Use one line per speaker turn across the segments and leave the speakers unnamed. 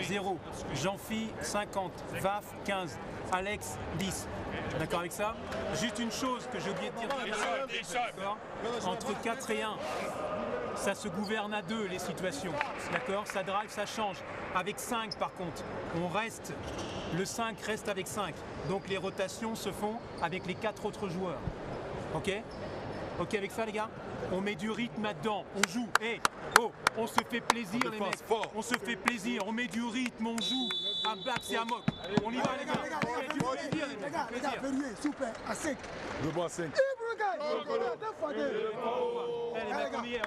Zéro. Jean-Phi 50, Vaf 15, Alex 10. D'accord avec ça? Juste une chose que j'ai oublié de dire. Entre 4 et 1, ça se gouverne à 2 les situations. D'accord? Ça drive, ça change. Avec 5 par contre, le 5 reste avec 5. Donc les rotations se font avec les 4 autres joueurs. Ok? Ok avec ça les gars? On met du rythme là-dedans, on joue. Hey, oh, on se fait plaisir les mecs. On se fait plaisir, on met du rythme, on joue. À Bax et à Mock. On y va les gars. Du plaisir les mecs. Du plaisir.
Super, à 5.
Le bon à 5.
Allez les mecs, on y est.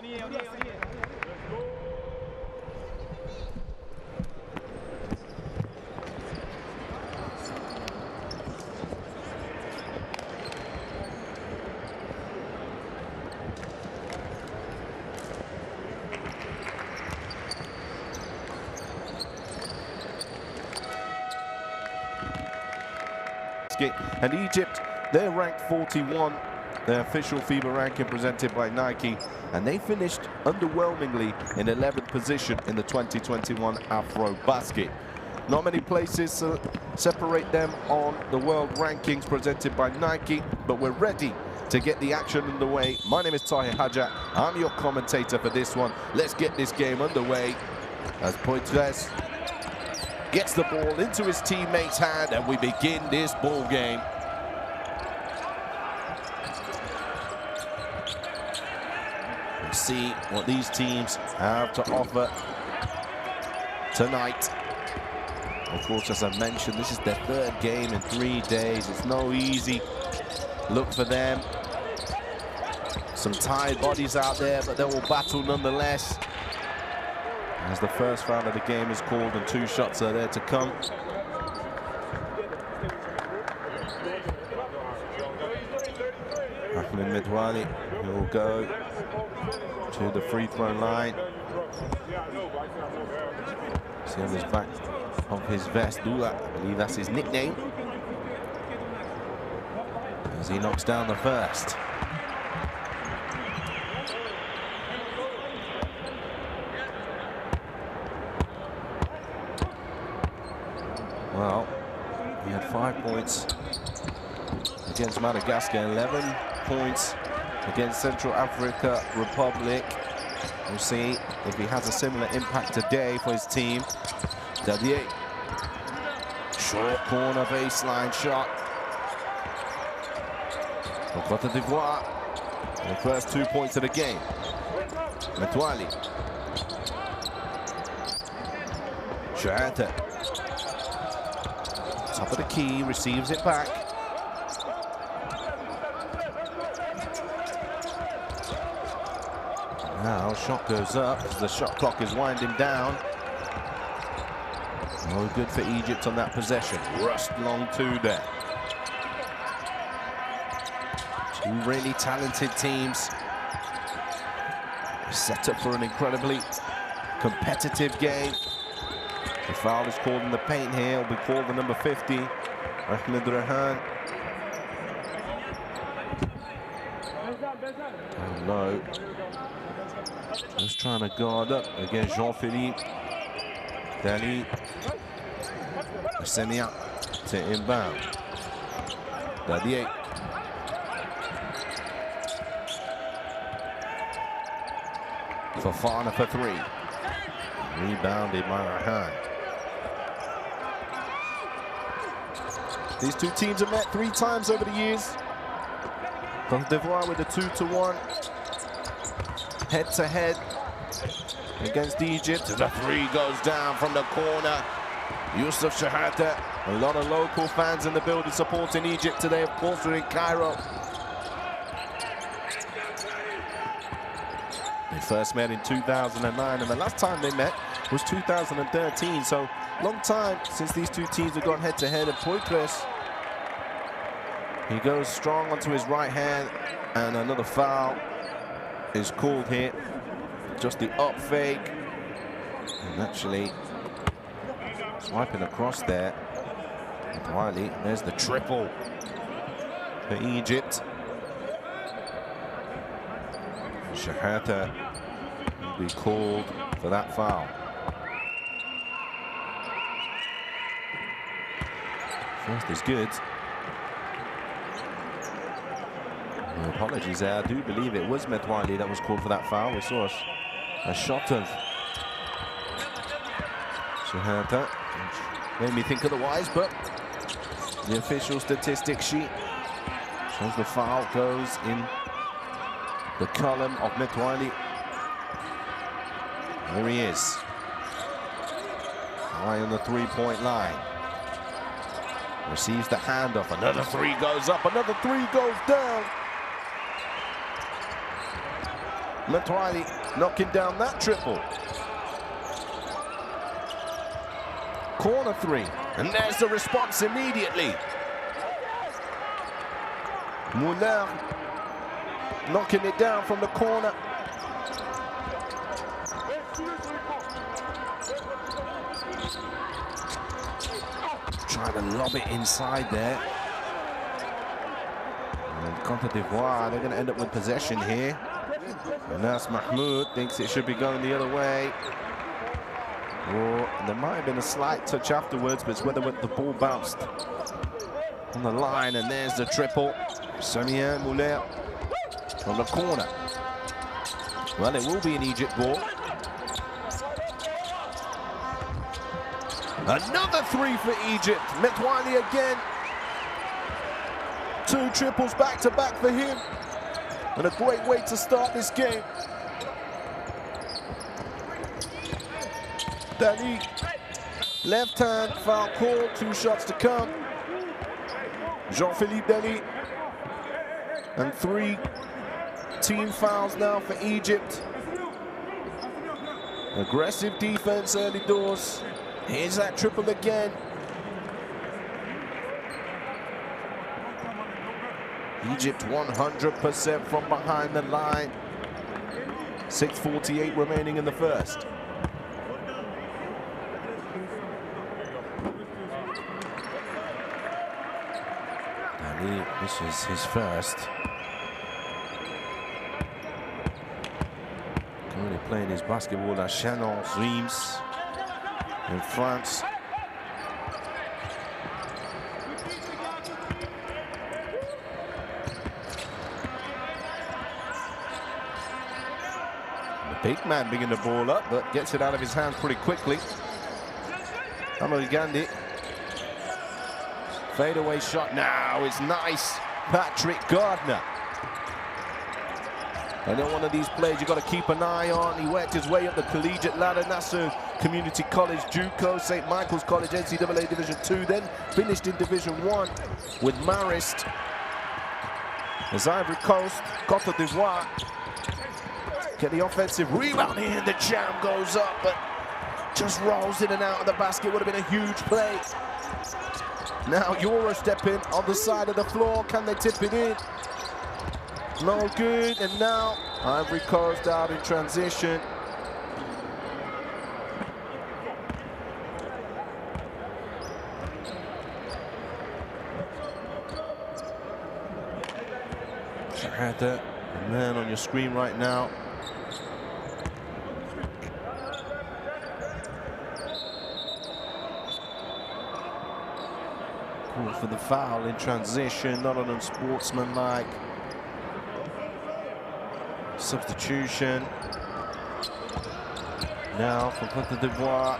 And Egypt, they're ranked 41, their official FIBA ranking presented by Nike, and they finished underwhelmingly in 11th position in the 2021 AfroBasket. Not many places separate them on the world rankings presented by Nike, but we're ready to get the action underway. My name is Tahir Hajat, I'm your commentator for this one. Let's get this game underway as Poitres gets the ball into his teammate's hand, and we begin this ball game. We'll see what these teams have to offer tonight. Of course, as I mentioned, this is their 3rd game in 3 days. It's no easy look for them. Some tired bodies out there, but they will battle nonetheless. As the first foul of the game is called and 2 shots are there to come. Ahmed Medwani, who will go to the free throw line. See on his back of his vest, Dula, I believe that's his nickname. As he knocks down the first. Well, he had 5 points against Madagascar, 11 points against Central Africa Republic. We'll see if he has a similar impact today for his team. Dadier. Short corner baseline shot. For Cote d'Ivoire. The first 2 points of the game. Metwali. Shahata. Top of the key, receives it back. Now shot goes up as the shot clock is winding down. No good for Egypt on that possession. Rust long two there. Two really talented teams. Set up for an incredibly competitive game. The foul is called in the paint here. It'll be called the number 50, Ahmed Rehan. Oh no. Just trying to guard up against Jean-Philippe. Dali. Semia to inbound. Dadier. Fofana for three. Rebounded by Rehan. These two teams have met 3 times over the years. Cote d'Ivoire with a 2-1 head-to-head against Egypt. The three goes down from the corner. Yusuf Shahata. A lot of local fans in the building supporting Egypt today. Of course, we're in Cairo. They first met in 2009, and the last time they met was 2013. So, long time since these two teams have gone head-to-head. And Poitras, he goes strong onto his right hand, and another foul is called here. Just the up fake, and actually swiping across there. And Wiley, there's the triple for Egypt. Shahata will be called for that foul. First is good. Apologies there. I do believe it was Metwali that was called for that foul. We saw a shot of Shahata, which made me think otherwise, but the official statistics sheet shows the foul goes in the column of Metwali. There he is. High on the three-point line. Receives the handoff. Another three goes up. Another three goes down. Metwali knocking down that triple. Corner three. And there's the response immediately. Moulin knocking it down from the corner. Trying to lob it inside there. And Cote d'Ivoire, they're going to end up with possession here. Anas Mahmoud thinks it should be going the other way. Or there might have been a slight touch afterwards, but it's whether the ball bounced on the line. And there's the triple. Samien Moulin from the corner. Well, it will be an Egypt ball. Another three for Egypt. Metwali again. 2 triples back-to-back for him. And a great way to start this game. Dali, left hand, foul call, 2 shots to come. Jean-Philippe Dali. And 3 team fouls now for Egypt. Aggressive defense early doors. Here's that triple again. Egypt 100% from behind the line. 6:48 remaining in the first. Ali, this is his first. Currently playing his basketball at Chanon Reims in France. Big man bringing the ball up, but gets it out of his hands pretty quickly. Amadou Gandhi. Fadeaway shot now. It's nice. Patrick Gardner. And then one of these players you've got to keep an eye on. He worked his way up the collegiate ladder. Nassau Community College, JUCO, St. Michael's College, NCAA Division II. Then finished in Division I with Marist. As Ivory Coast, Cote d'Ivoire. Get the offensive rebound here. The jam goes up, but just rolls in and out of the basket. Would have been a huge play. Now Euro stepping on the side of the floor. Can they tip it in? No good. And now Ivory Coast out in transition. Shahada, the man on your screen right now. Called for the foul in transition, not an unsportsmanlike substitution. Now for Cote d'Ivoire.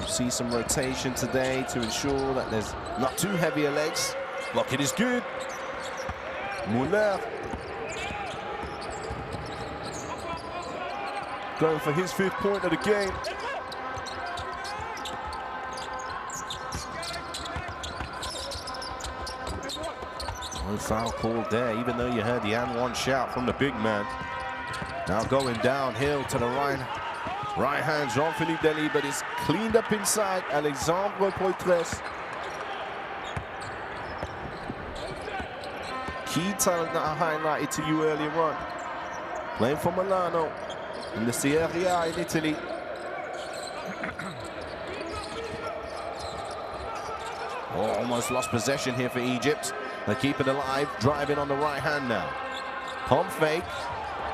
See some rotation today to ensure that there's not too heavy a legs. Block it is good. Muller going for his 5th point of the game. No foul called there, even though you heard the and one shout from the big man. Now going downhill to the right hand, Jean-Philippe Dely, but it's cleaned up inside. Alexandre Poitres. Key talent that I highlighted to you earlier on. Playing for Milano in the Serie A in Italy. Oh, almost lost possession here for Egypt. They keep it alive, driving on the right hand now. Pump fake,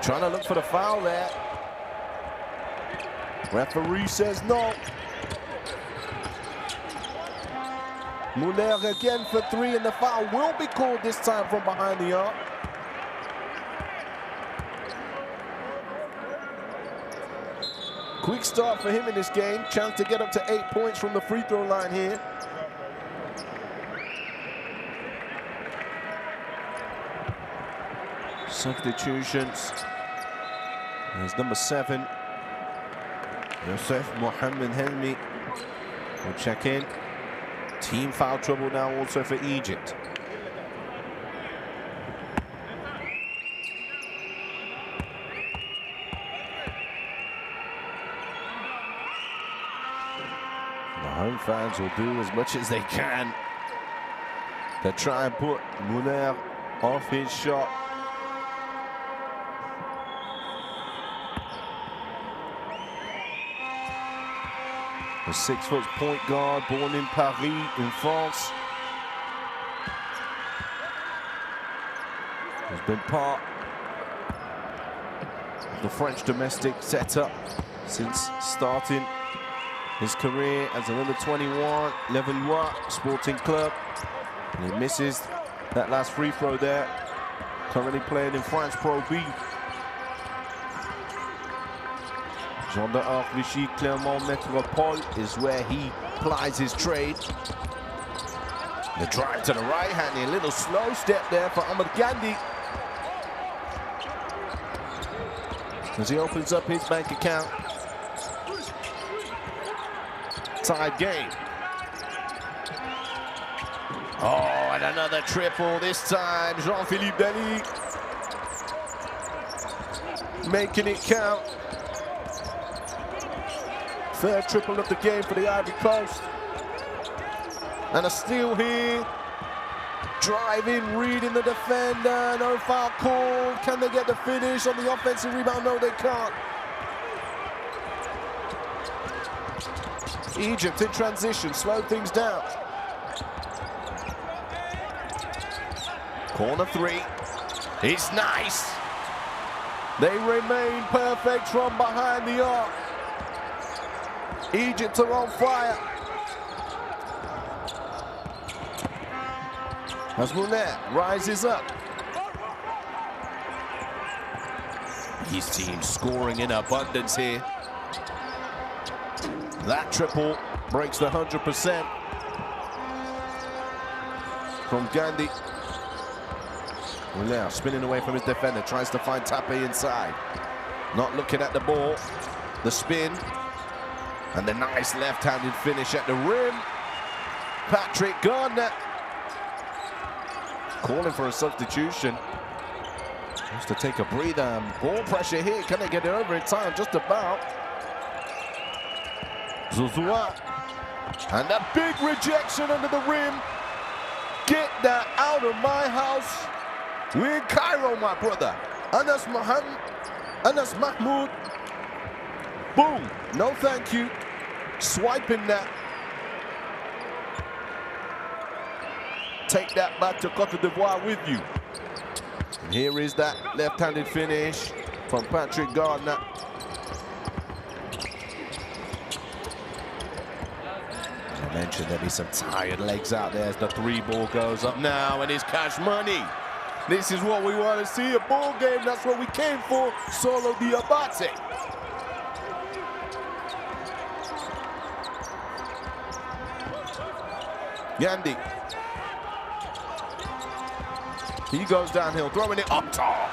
trying to look for the foul there. Referee says no. Muller again for 3, and the foul will be called this time from behind the arc. Quick start for him in this game. Chance to get up to 8 points from the free throw line here. Substitutions. There's number 7. Youssef Mohamed Helmi will check in. Team foul trouble now also for Egypt. The home fans will do as much as they can to try and put Muller off his shot. A 6-foot point guard, born in Paris, in France. Has been part of the French domestic setup since starting his career as an under-21 Levallois Sporting Club. And he misses that last free throw there. Currently playing in France Pro B. Jean d'Arc, Vichy, Clermont, Métropole is where he plies his trade. The drive to the right hand, a little slow step there for Amadou Gandhi. As he opens up his bank account. Tied game. Oh, and another triple this time. Jean-Philippe Dely making it count. 3rd triple of the game for the Ivory Coast. And a steal here. Driving, reading the defender. No foul call. Can they get the finish on the offensive rebound? No, they can't. Egypt in transition, slow things down. Corner 3. It's nice. They remain perfect from behind the arc. Egypt are on fire. As Muller rises up. Nike's team scoring in abundance here. That triple breaks the 100% from Gandhi. Now spinning away from his defender, tries to find Tape inside. Not looking at the ball. The spin. And the nice left-handed finish at the rim. Patrick Gardner calling for a substitution. Just to take a breather. Ball pressure here. Can they get it over in time? Just about. Zuzua. And a big rejection under the rim. Get that out of my house. We're in Cairo, my brother. Anas Mahmoud. Boom. No thank you. Swiping that. Take that back to Cote d'Ivoire with you. And here is that left-handed finish from Patrick Gardner. I mentioned there'll be some tired legs out there as the 3-ball goes up now, and it's cash money. This is what we want to see, a ball game. That's what we came for. Solo Diabate. Yandi. He goes downhill, throwing it up top.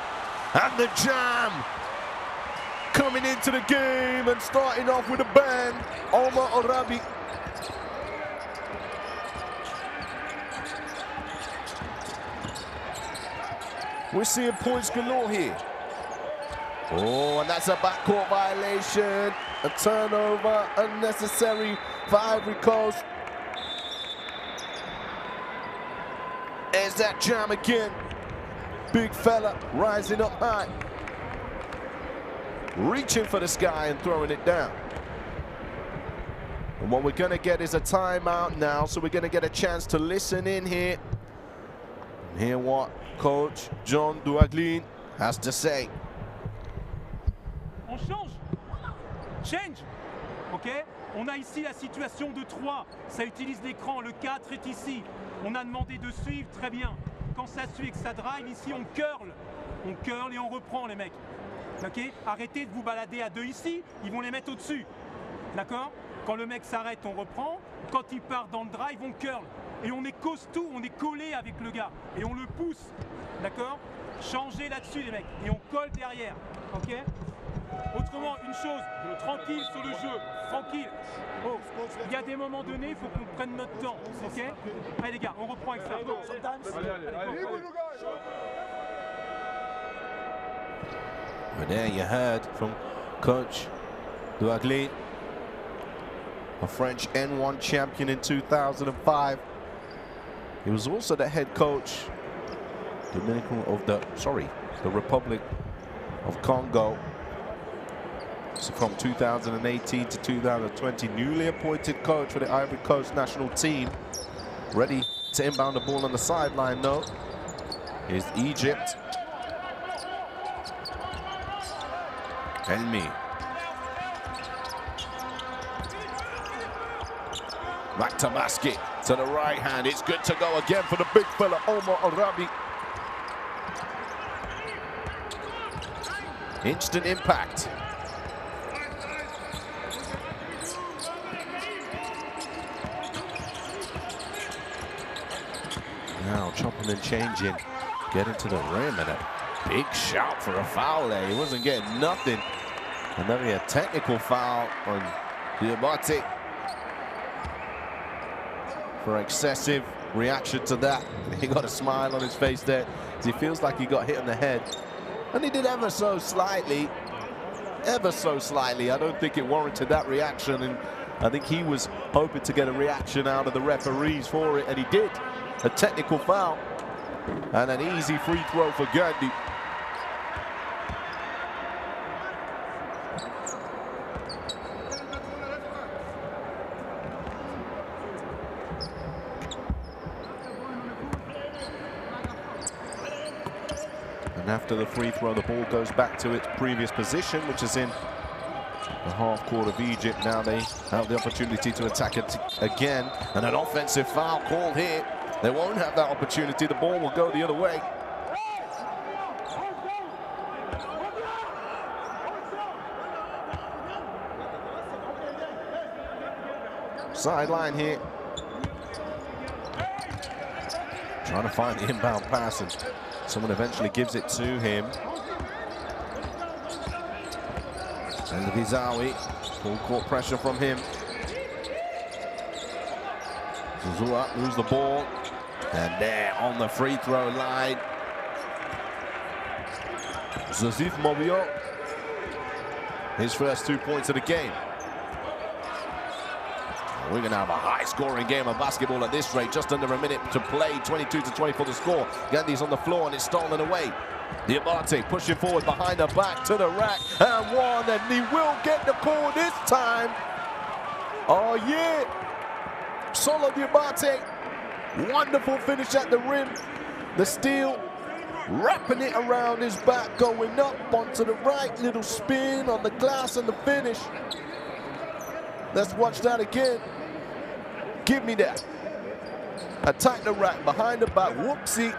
And the jam. Coming into the game and starting off with a bang. Omar Orabi. We're seeing points galore here. Oh, and that's a backcourt violation. A turnover, unnecessary for Ivory Coast. There's that jam again. Big fella rising up high. Reaching for the sky and throwing it down. And what we're gonna get is a timeout now, so we're gonna get a chance to listen in here and hear what Coach John Douaglin has to say.
On change. Change. Ok. On a ici la situation de 3. Ça utilise l'écran. Le 4 est ici. On a demandé de suivre, très bien. Quand ça suit et que ça drive, ici on curl. On curl et on reprend les mecs. Ok. Arrêtez de vous balader à 2 ici. Ils vont les mettre au-dessus. D'accord. Quand le mec s'arrête, on reprend. Quand il part dans le drive, on curl. Et on est costaud, on est collé avec le gars. Et on le pousse. D'accord. Changez là-dessus les mecs. Et on colle derrière. Ok. Autrement, une chose, tranquille sur le jeu, tranquille. Oh, il y a des moments donnés, il faut qu'on prenne notre temps, ok? Allez les gars, on reprend avec ça.
Well, there you heard from Coach Douaglin, a French N1 champion in 2005. He was also the head coach, the Republic of Congo. So from 2018 to 2020, newly appointed coach for the Ivory Coast national team. Ready to inbound the ball on the sideline though is Egypt. Elmi. Back to basket, to the right hand. It's good to go again for the big fella, Omar Arabi. Instant impact. Now chopping and changing, getting to the rim, and a big shout for a foul there. He wasn't getting nothing. And then we had a technical foul on Diabate for excessive reaction to that. He got a smile on his face there as he feels like he got hit on the head. And he did ever so slightly. Ever so slightly. I don't think it warranted that reaction, and I think he was hoping to get a reaction out of the referees for it, and he did. A technical foul and an easy free throw for Gandhi. And after the free throw, the ball goes back to its previous position, which is in the half court of Egypt. Now they have the opportunity to attack it again, and an offensive foul called here. They won't have that opportunity. The ball will go the other way. sideline here. Trying to find the inbound pass, and someone eventually gives it to him. And Vizawi, full court pressure from him. Zuzua moves the ball, and there on the free throw line, Zazif Mobio, his first 2 points of the game. We're going to have a high-scoring game of basketball at this rate. Just under a minute to play, 22-20 the score. Gandhi's on the floor, and it's stolen away. Diabate pushing forward behind the back to the rack, and one, and he will get the call this time. Oh, yeah. Solo Diabate, wonderful finish at the rim. The steal, wrapping it around his back, going up onto the right, little spin on the glass, and the finish. Let's watch that again. Give me that. Attack the rack, behind the back, whoopsie.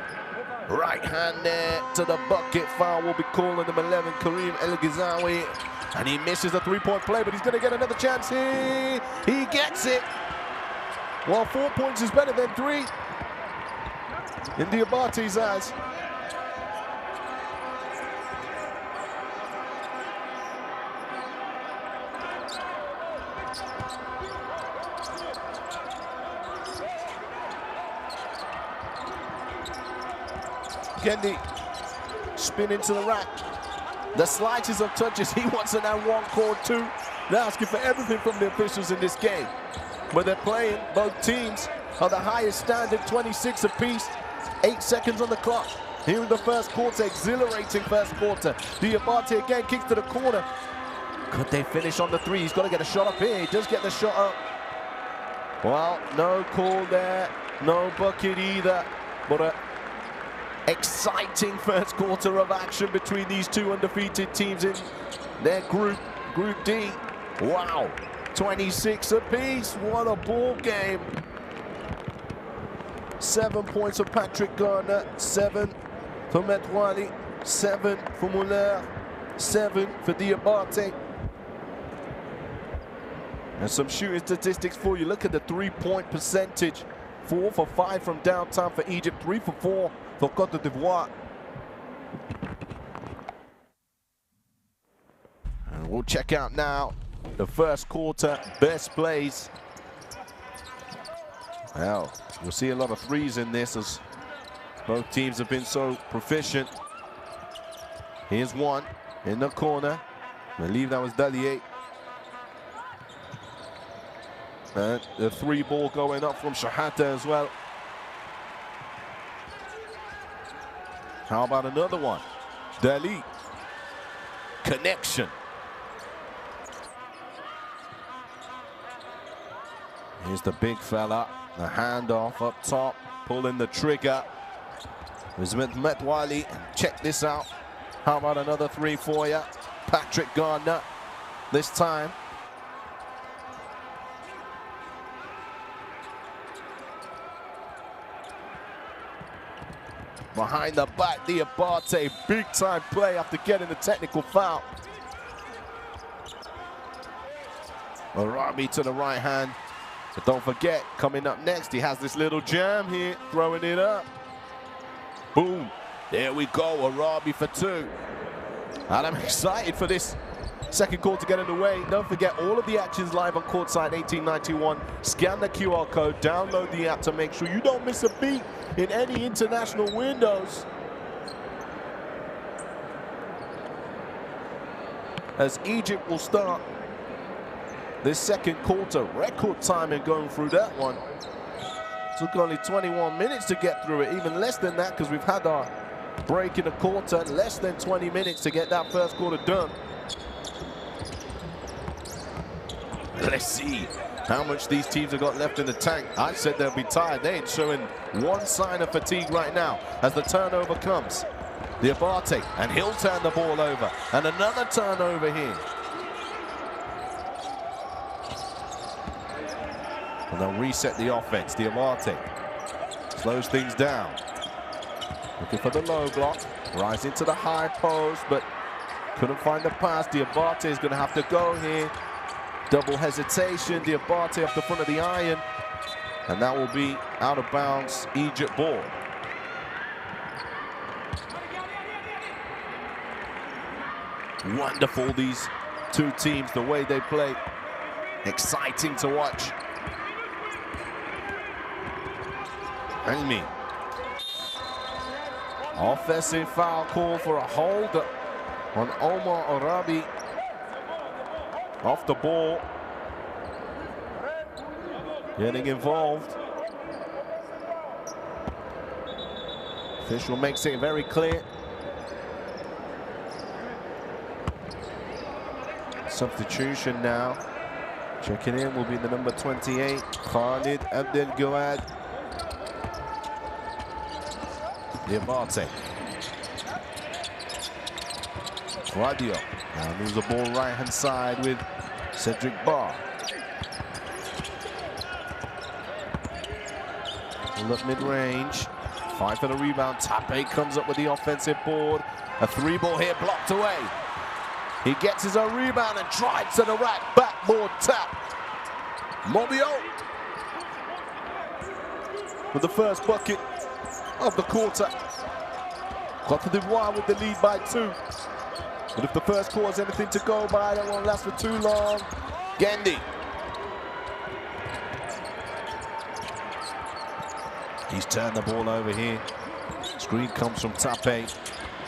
Right hand there to the bucket. Foul will be calling him 11, Kareem El Ghizawi. And he misses a three-point play, but he's going to get another chance here. He gets it. Well, 4 points is better than 3 in Diabate's eyes. Kendi spin into the rack. The slightest of touches, he wants an and one call too. They're asking for everything from the officials in this game. But they're playing, both teams are the highest standard, 26 apiece, 8 seconds on the clock. Here in the first quarter, exhilarating first quarter. Diabate again kicks to the corner. Could they finish on the three? He's got to get a shot up here. He does get the shot up. Well, no call there, no bucket either. But a exciting first quarter of action between these two undefeated teams in their group, Group D. Wow, 26 apiece. What a ball game. 7 points for Patrick Garner, 7 for Metwali, 7 for Muller, 7 for Diabate. And some shooting statistics for you. Look at the three-point percentage. 4 for 5 from downtown for Egypt, 3 for 4 for Cote d'Ivoire. And we'll check out now the first quarter best plays. Well, we'll see a lot of threes in this as both teams have been so proficient. Here's one in the corner. I believe that was Dalier. And the three ball going up from Shahata as well. How about another one? Dali. Connection. Here's the big fella. The handoff up top. Pulling the trigger. With Metwali. Check this out. How about another three for you? Patrick Gardner. This time. Behind the back, Diabate, big time play after getting the technical foul. Arabi to the right hand. But don't forget, coming up next, he has this little jam here, throwing it up. Boom, there we go, Arabi for 2. And I'm excited for this second quarter to get underway. Don't forget, all of the action's live on Courtside 1891. Scan the QR code, download the app to make sure you don't miss a beat in any international windows. As Egypt will start this second quarter, record timing going through that one. Took only 21 minutes to get through it, even less than that because we've had our break in the quarter, less than 20 minutes to get that first quarter done. Let's see how much these teams have got left in the tank. I said they'll be tired. They ain't showing one sign of fatigue right now as the turnover comes. Diabate, and he'll turn the ball over. And another turnover here. And they'll reset the offense. Diabate slows things down. Looking for the low block. Rising to the high post, but couldn't find the pass. Diabate is going to have to go here. Double hesitation, Diabate off the front of the iron. And that will be out of bounds, Egypt ball. Wonderful, these two teams, the way they play. Exciting to watch. Enemy. Offensive foul call for a hold on Omar Arabi. Off the ball. Getting involved. Official makes it very clear. Substitution now. Checking in will be the number 28, Khalid Abdel Gawad. Diabate. Radio now moves the ball right-hand side with Cedric Barr. Look mid-range. Fight for the rebound. Tape comes up with the offensive board. A three ball here blocked away. He gets his own rebound and drives to the rack. Backboard tap. Mobio with the first bucket of the quarter. Cote d'Ivoire with the lead by 2. But if the first quarter is anything to go by, that won't last for too long. Gandhi. He's turned the ball over here. Screen comes from Tape.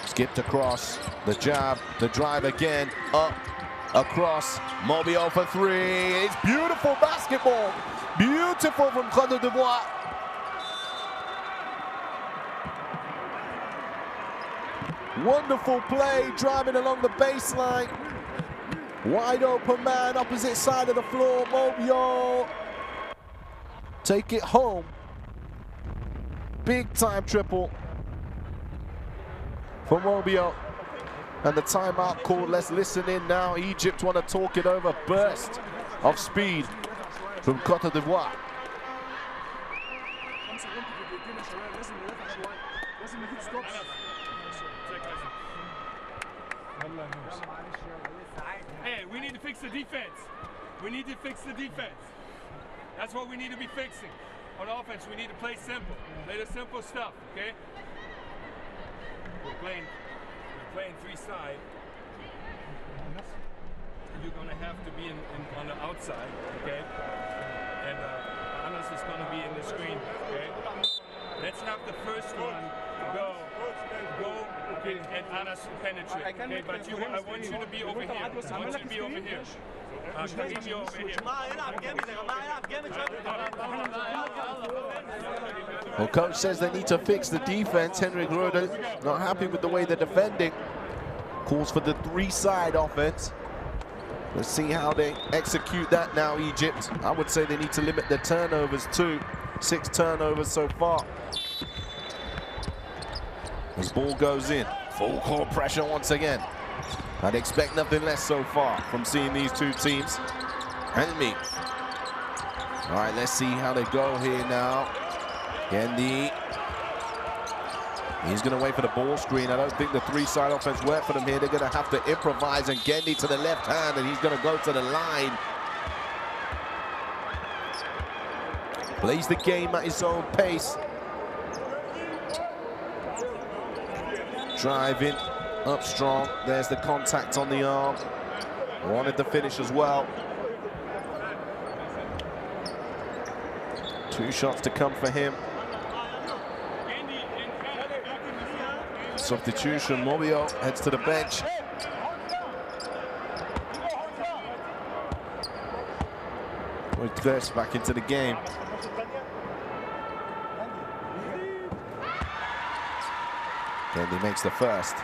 Skipped across. The jab, the drive again. Up, across. Mobio for 3. It's beautiful basketball. Beautiful from Cote d'Ivoire. Wonderful play, driving along the baseline. Wide open man, opposite side of the floor. Mobio. Take it home. Big time triple for Mobio. And the timeout call. Let's listen in now. Egypt want to talk it over. Burst of speed from Cote d'Ivoire.
Hey, we need to fix the defense. We need to fix the defense. That's what we need to be fixing. On offense, we need to play simple. Play the simple stuff, okay? We're playing 3-side. You're going to have to be on the outside, okay? And Anas is going to be in the screen, okay? Let's have the first one go, okay, and Anas penetrate, okay? But I want you to be over here. I want you to be over here.
Well, coach says they need to fix the defense. Henrik Roeder not happy with the way they're defending. Calls for the 3-side offense. Let's see how they execute that now, Egypt. I would say they need to limit their turnovers too. 6 turnovers so far. As ball goes in, full court pressure once again. I'd expect nothing less so far from seeing these two teams. Enemy. All right, let's see how they go here now. Gandhi. He's going to wait for the ball screen. I don't think the 3-side offense worked for them here. They're going to have to improvise, and Gandhi to the left hand, and he's going to go to the line. Plays the game at his own pace. Driving up strong. There's the contact on the arm. Wanted the finish as well. 2 shots to come for him. Substitution. Mobio heads to the bench. With Thirst back into the game. And he makes the first.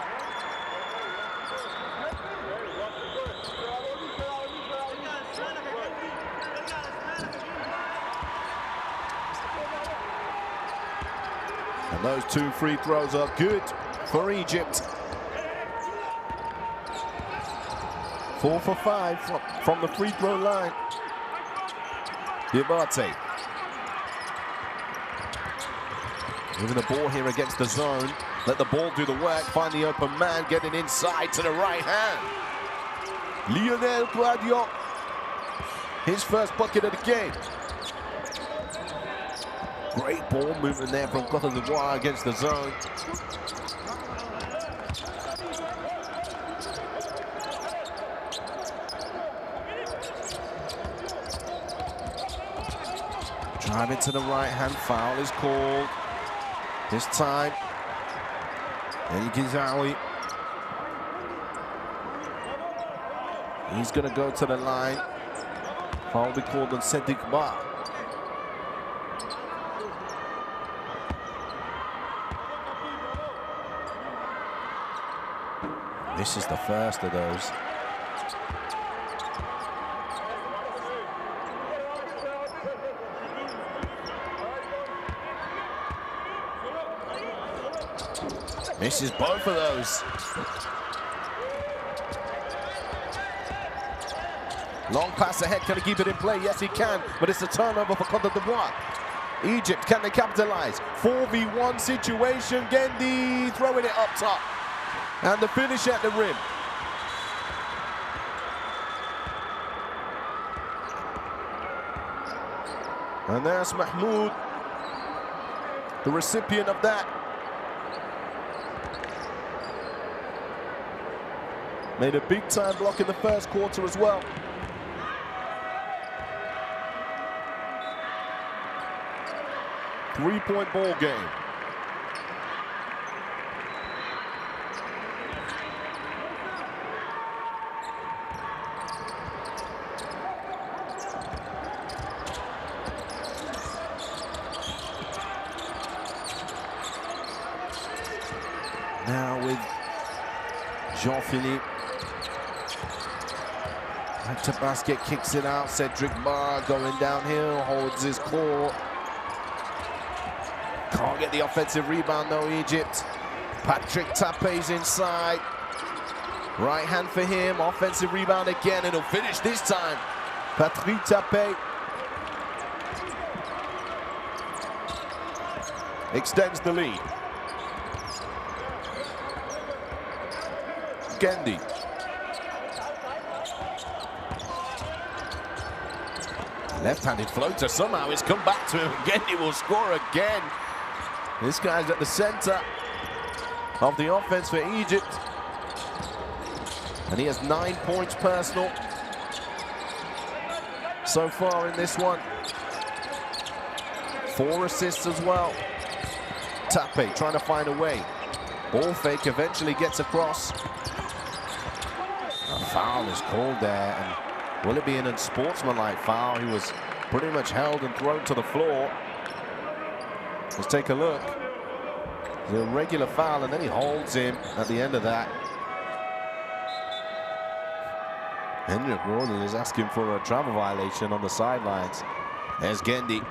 And those 2 free throws are good for Egypt. 4 for 5 from the free throw line. Diabate. Moving the ball here against the zone. Let the ball do the work. Find the open man. Getting inside to the right hand. Lionel Guadio. his first bucket of the game. Great ball movement there from Cote d'Ivoire against the zone. Driving to the right hand, foul is called. This time, El Ghizaoui. He's going to go to the line. Foul will be called on Cedric Ba. This is the first of those. Misses both of those. Long pass ahead, can he keep it in play? Yes, he can, but it's a turnover for Cote d'Ivoire. Egypt, can they capitalize? 4v1 situation, Gendy throwing it up top. And the finish at the rim. And there's Mahmoud, the recipient of that. Made a big time block in the first quarter as well. Three-point ball game. Now with Jean-Philippe. FIBA kicks it out. Cedric Ba going downhill, holds his core. Can't get the offensive rebound though, Egypt. Patrick Tape's inside. Right hand for him, offensive rebound again, and he'll finish this time. Patrick Tape extends the lead. Gendy. Left-handed floater, somehow it's come back to him. Gendy will score again. This guy's at the center of the offense for Egypt. And he has 9 points personal so far in this one. 4 assists as well. Tape trying to find a way. Ball fake eventually gets across. A foul is called there. And will it be an unsportsmanlike foul? He was pretty much held and thrown to the floor. Let's take a look. It's a regular foul, and then he holds him at the end of that. Henrik Gordon is asking for a travel violation on the sidelines. There's Gendy.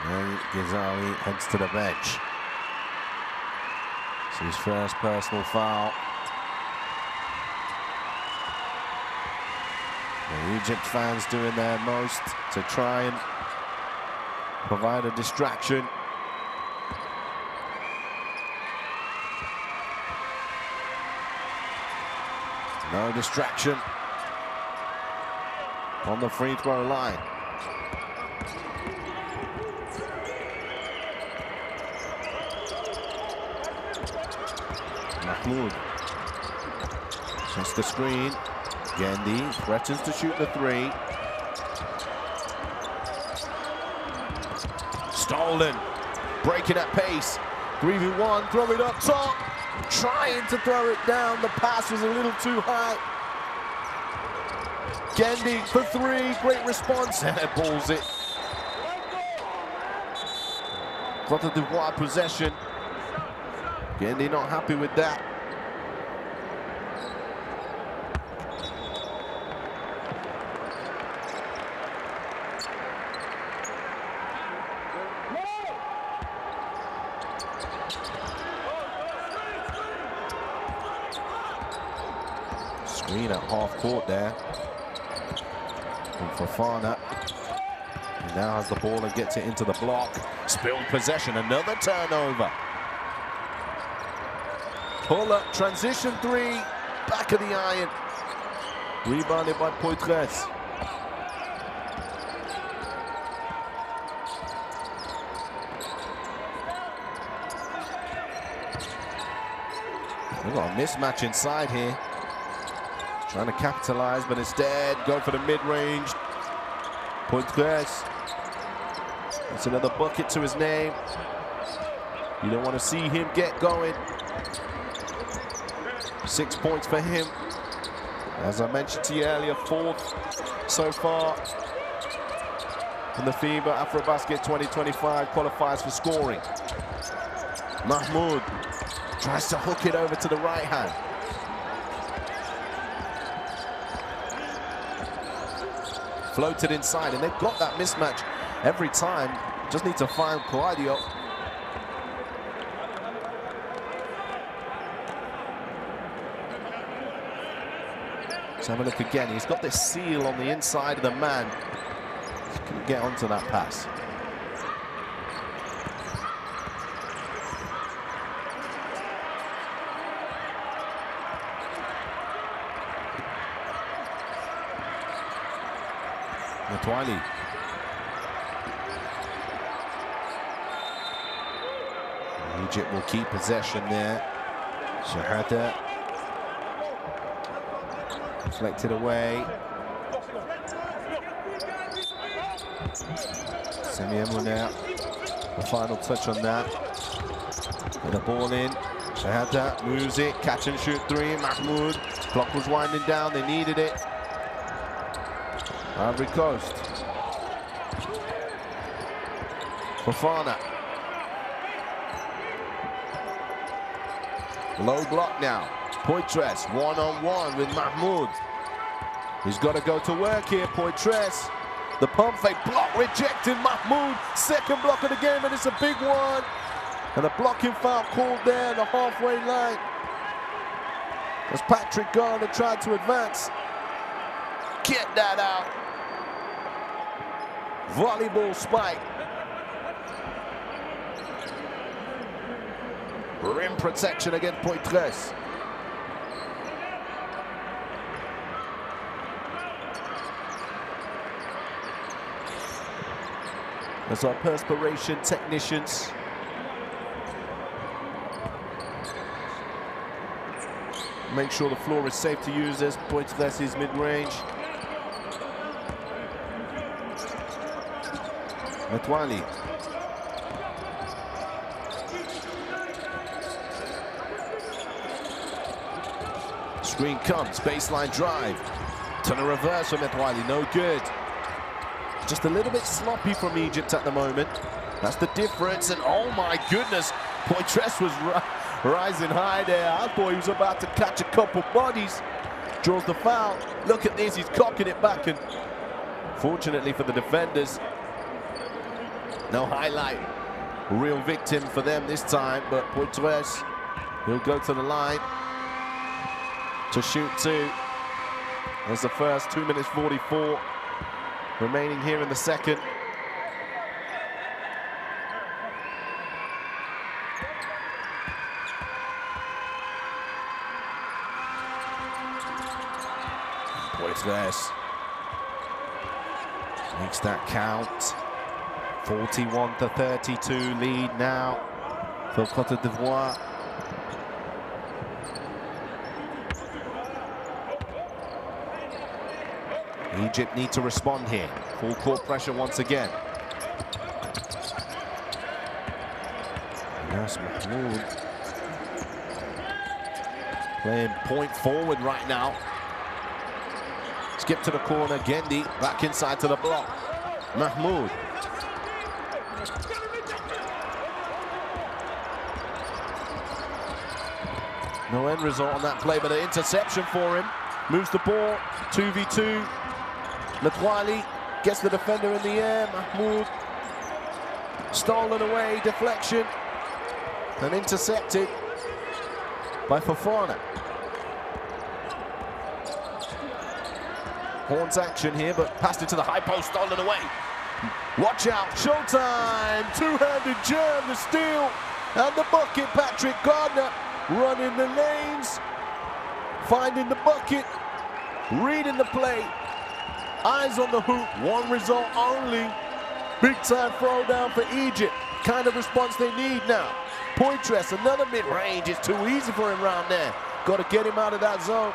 And Ghizaoui heads to the bench. It's his first personal foul. The Egypt fans doing their most to try and provide a distraction. No distraction on the free throw line. Mahmoud sets the screen. Gendy threatens to shoot the 3. Stolen, breaking at pace. 3v1, throw it up top. Trying to throw it down. The pass was a little too high. Gendy for 3, great response. Balls it. Cote d'Ivoire possession. Gendy not happy with that. Screen at half court there from Fofana. He now has the ball and gets it into the block. Spilled possession, another turnover. Pull up, transition three, back of the iron. Rebounded by Poitres. We've got a mismatch inside here. Trying to capitalize, but instead go for the mid-range. Poitres. That's another bucket to his name. You don't want to see him get going. 6 points for him. As I mentioned to you earlier, 4th so far in the FIBA AfroBasket 2025 qualifiers for scoring. Mahmoud tries to hook it over to the right hand. Floated inside, and they've got that mismatch every time. Just need to find Claudio. Let's have a look again. He's got this seal on the inside of the man. He couldn't get onto that pass. Matwali. Egypt will keep possession there. Shahada. Deflected away. Semiyemu now. The final touch on that. With the ball in. Shahada moves it. Catch and shoot three. Mahmoud. Clock was winding down. They needed it. Ivory Coast. Fofana. Low block now. Poitres one-on-one with Mahmoud. He's got to go to work here, Poitres. The pump fake block rejected. Mahmoud, second block of the game, and it's a big one. And a blocking foul called there on the halfway line. As Patrick Garner tried to advance. Get that out. Volleyball spike. Rim protection against Poitres. That's our perspiration technicians. Make sure the floor is safe to use as Poitres is mid-range. Matwali. Screen comes, baseline drive. Turn a reverse from Matwali, no good. Just a little bit sloppy from Egypt at the moment. That's the difference, and oh my goodness, Poitres was rising high there. I thought he was about to catch a couple bodies. Draws the foul. Look at this, he's cocking it back, and fortunately for the defenders, no highlight. Real victim for them this time, but Poitres, he'll go to the line to shoot two. There's the first 2 minutes 44 remaining here in the second. Poitres makes that count. 41-32 lead now for Cote d'Ivoire. Egypt need to respond here. Full court pressure once again. Yes, Mahmoud playing point forward right now. Skip to the corner, Gendi back inside to the block. Mahmoud. No end result on that play, but an interception for him. Moves the ball, 2v2. Matwali gets the defender in the air. Mahmoud stolen away, deflection, and intercepted by Fofana. Horns action here, but passed it to the high post, stolen away. Watch out, showtime! Two-handed jam, the steal, and the bucket. Patrick Gardner running the lanes, finding the bucket, reading the play, eyes on the hoop, one result only. Big time throwdown for Egypt. Kind of response they need now. Poitras, another mid-range. It's too easy for him around there. Got to get him out of that zone.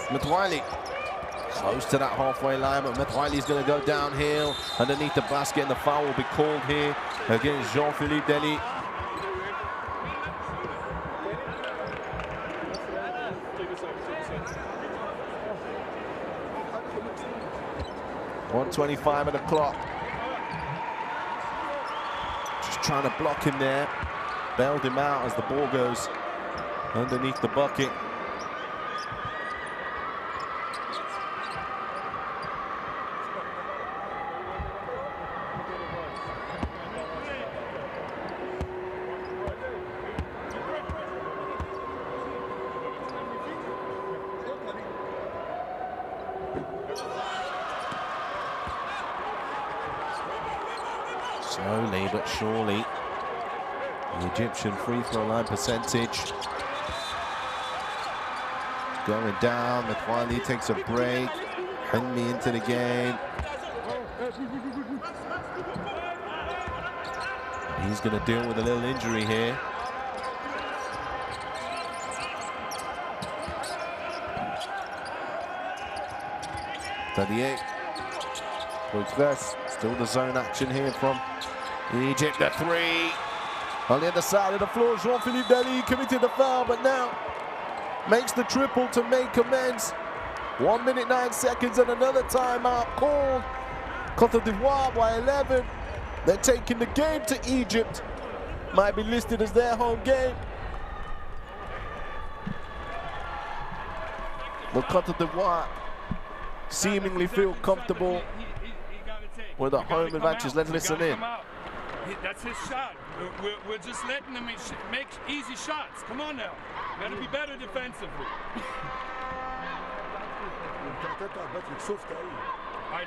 Metwali close to that halfway line, but Metwali's going to go downhill underneath the basket, and the foul will be called here against Jean-Philippe Dely. .125 at the clock. Just trying to block him there. Bailed him out as the ball goes underneath the bucket. Slowly but surely, the Egyptian free throw line percentage going down. Metwali takes a break. Henry into the game. He's going to deal with a little injury here. Poitras, still the zone action here from Egypt. The three on the other side of the floor. Jean-Philippe Dely committed the foul, but now makes the triple to make amends. 1 minute 9 seconds and another timeout called. Cote d'Ivoire by 11. They're taking the game to Egypt. Might be listed as their home game. But Cote d'Ivoire seemingly feel comfortable with a home advantage. Let's listen in.
That's his shot. We're just letting him make easy shots. Come on now. Got to be better defensively. All right,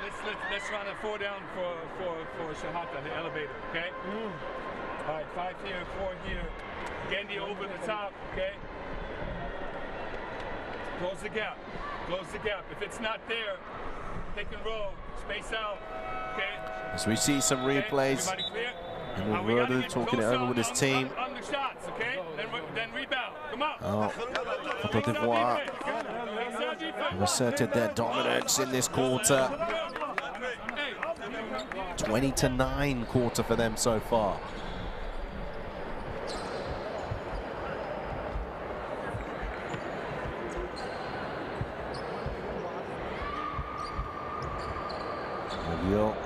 let's run a 4 down for Shahata, the elevator, okay? All right, 5 here, 4 here. Gendy over the top, okay? Close the gap. Close the gap. If it's not there, pick and roll, space out, okay?
As we see some replays, and Roberto talking it over with his team.
On the shots, okay? Then rebound. Come on.
Oh, Cote d'Ivoire have asserted their dominance in this quarter. 20-9 quarter for them so far. Reveal,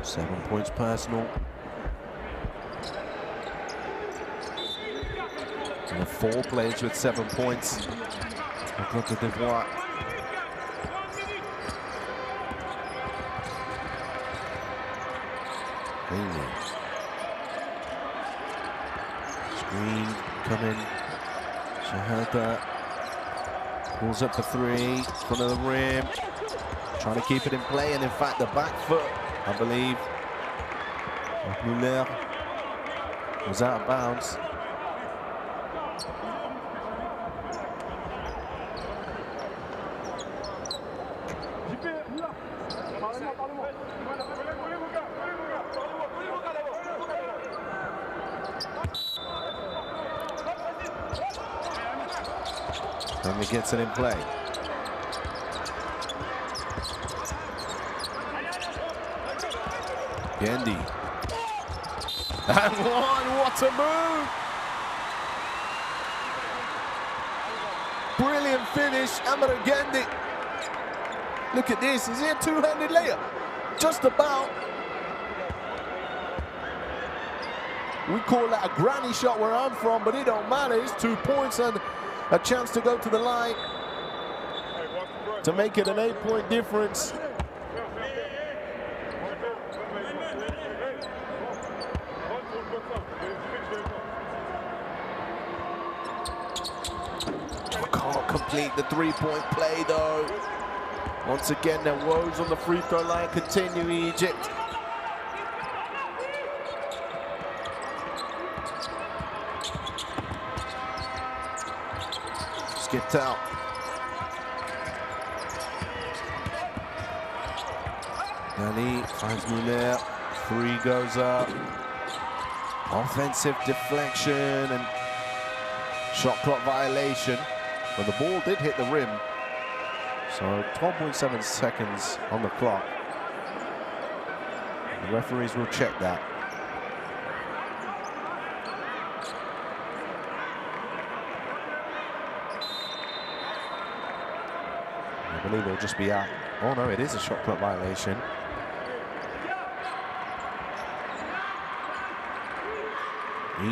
7 points personal. And 4 players with 7 points for Cote d'Ivoire. Screen coming. Shahada pulls up the 3, front of the rim. Trying to keep it in play, and in fact the back foot, I believe, Muller was out of bounds. And he gets it in play. Gendy. And one, what a move! Brilliant finish, Amadou Gendy. Look at this, is he a two-handed layup? Just about. We call that a granny shot where I'm from, but it don't matter. It's 2 points and a chance to go to the line to make it an 8-point difference. Can't complete the 3-point play though. Once again, their woes on the free throw line continue, Egypt. skipped out. Dani finds Muller. 3 goes up. Offensive deflection and shot clock violation. But the ball did hit the rim. So 12.7 seconds on the clock. The referees will check that. I believe it'll just be out. Oh no, it is a shot clock violation.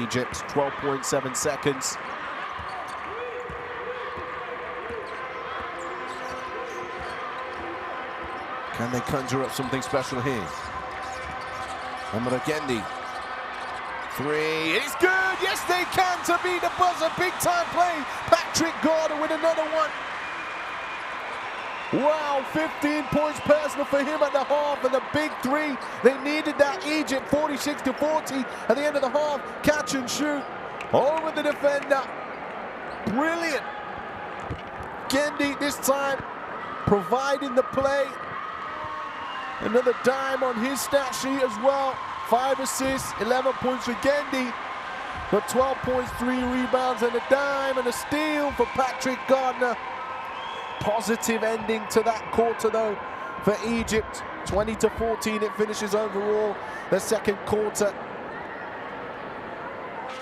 Egypt, 12.7 seconds. Can they conjure up something special here? Kendi. 3, it's good! Yes, they can to beat the buzzer. Big time play. Patrick Gardner with another one. Wow, 15 points personal for him at the half, and the big 3. They needed that. Egypt 46-40 at the end of the half. Catch and shoot over the defender. Brilliant. Kendi this time providing the play. Another dime on his stat sheet as well. 5 assists, 11 points for Kendi. But 12 points, 3 rebounds, and a dime and a steal for Patrick Gardner. Positive ending to that quarter though for Egypt. 20-14 it finishes overall the second quarter.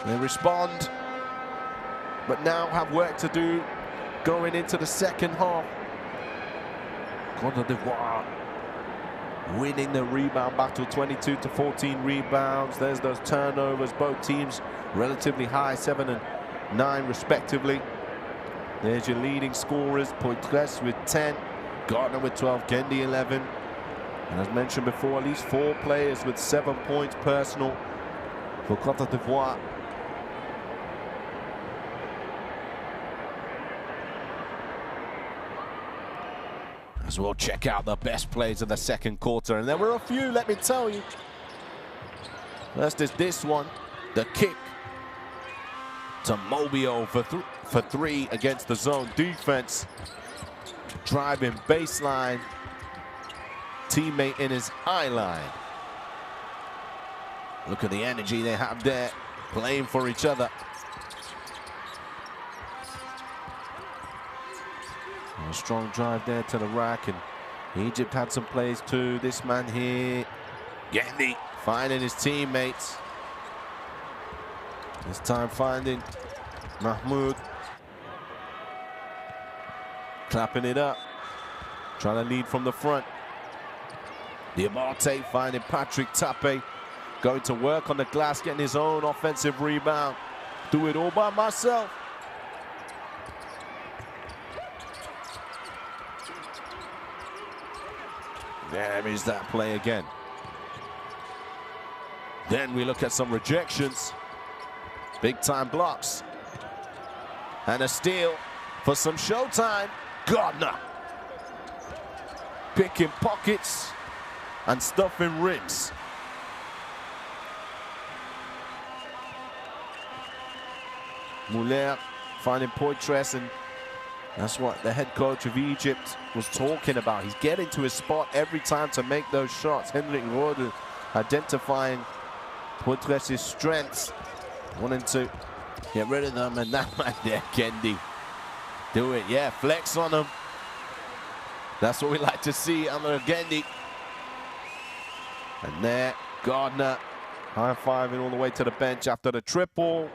They respond, but now have work to do going into the second half. Cote d'Ivoire winning the rebound battle, 22-14 rebounds. There's those turnovers, both teams relatively high, 7 and 9 respectively. There's your leading scorers, Poitres with 10, Gardner with 12, Kendi 11. And as mentioned before, at least 4 players with 7 points personal for Cote d'Ivoire. As we'll check out the best plays of the second quarter. And there were a few, let me tell you. First is this one, the kick to Mobio for 3 against the zone defense. Driving baseline. Teammate in his eye line. Look at the energy they have there, playing for each other. A strong drive there to the rack, and Egypt had some plays too. This man here, Kendi, finding his teammates. This time finding Mahmoud. Clapping it up. Trying to lead from the front. Diamante finding Patrick Tape. Going to work on the glass, getting his own offensive rebound. Do it all by myself. There is that play again. Then we look at some rejections. Big time blocks. And a steal for some showtime. Gardner. Picking pockets and stuffing rims. Muller finding Poitres, and that's what the head coach of Egypt was talking about. He's getting to his spot every time to make those shots. Henrik Rode identifying Poitres' strengths, wanting to get rid of them, and that man there, Kendi. Do it, yeah, flex on him. That's what we like to see under Kendi. And there, Gardner high-fiving all the way to the bench after the triple.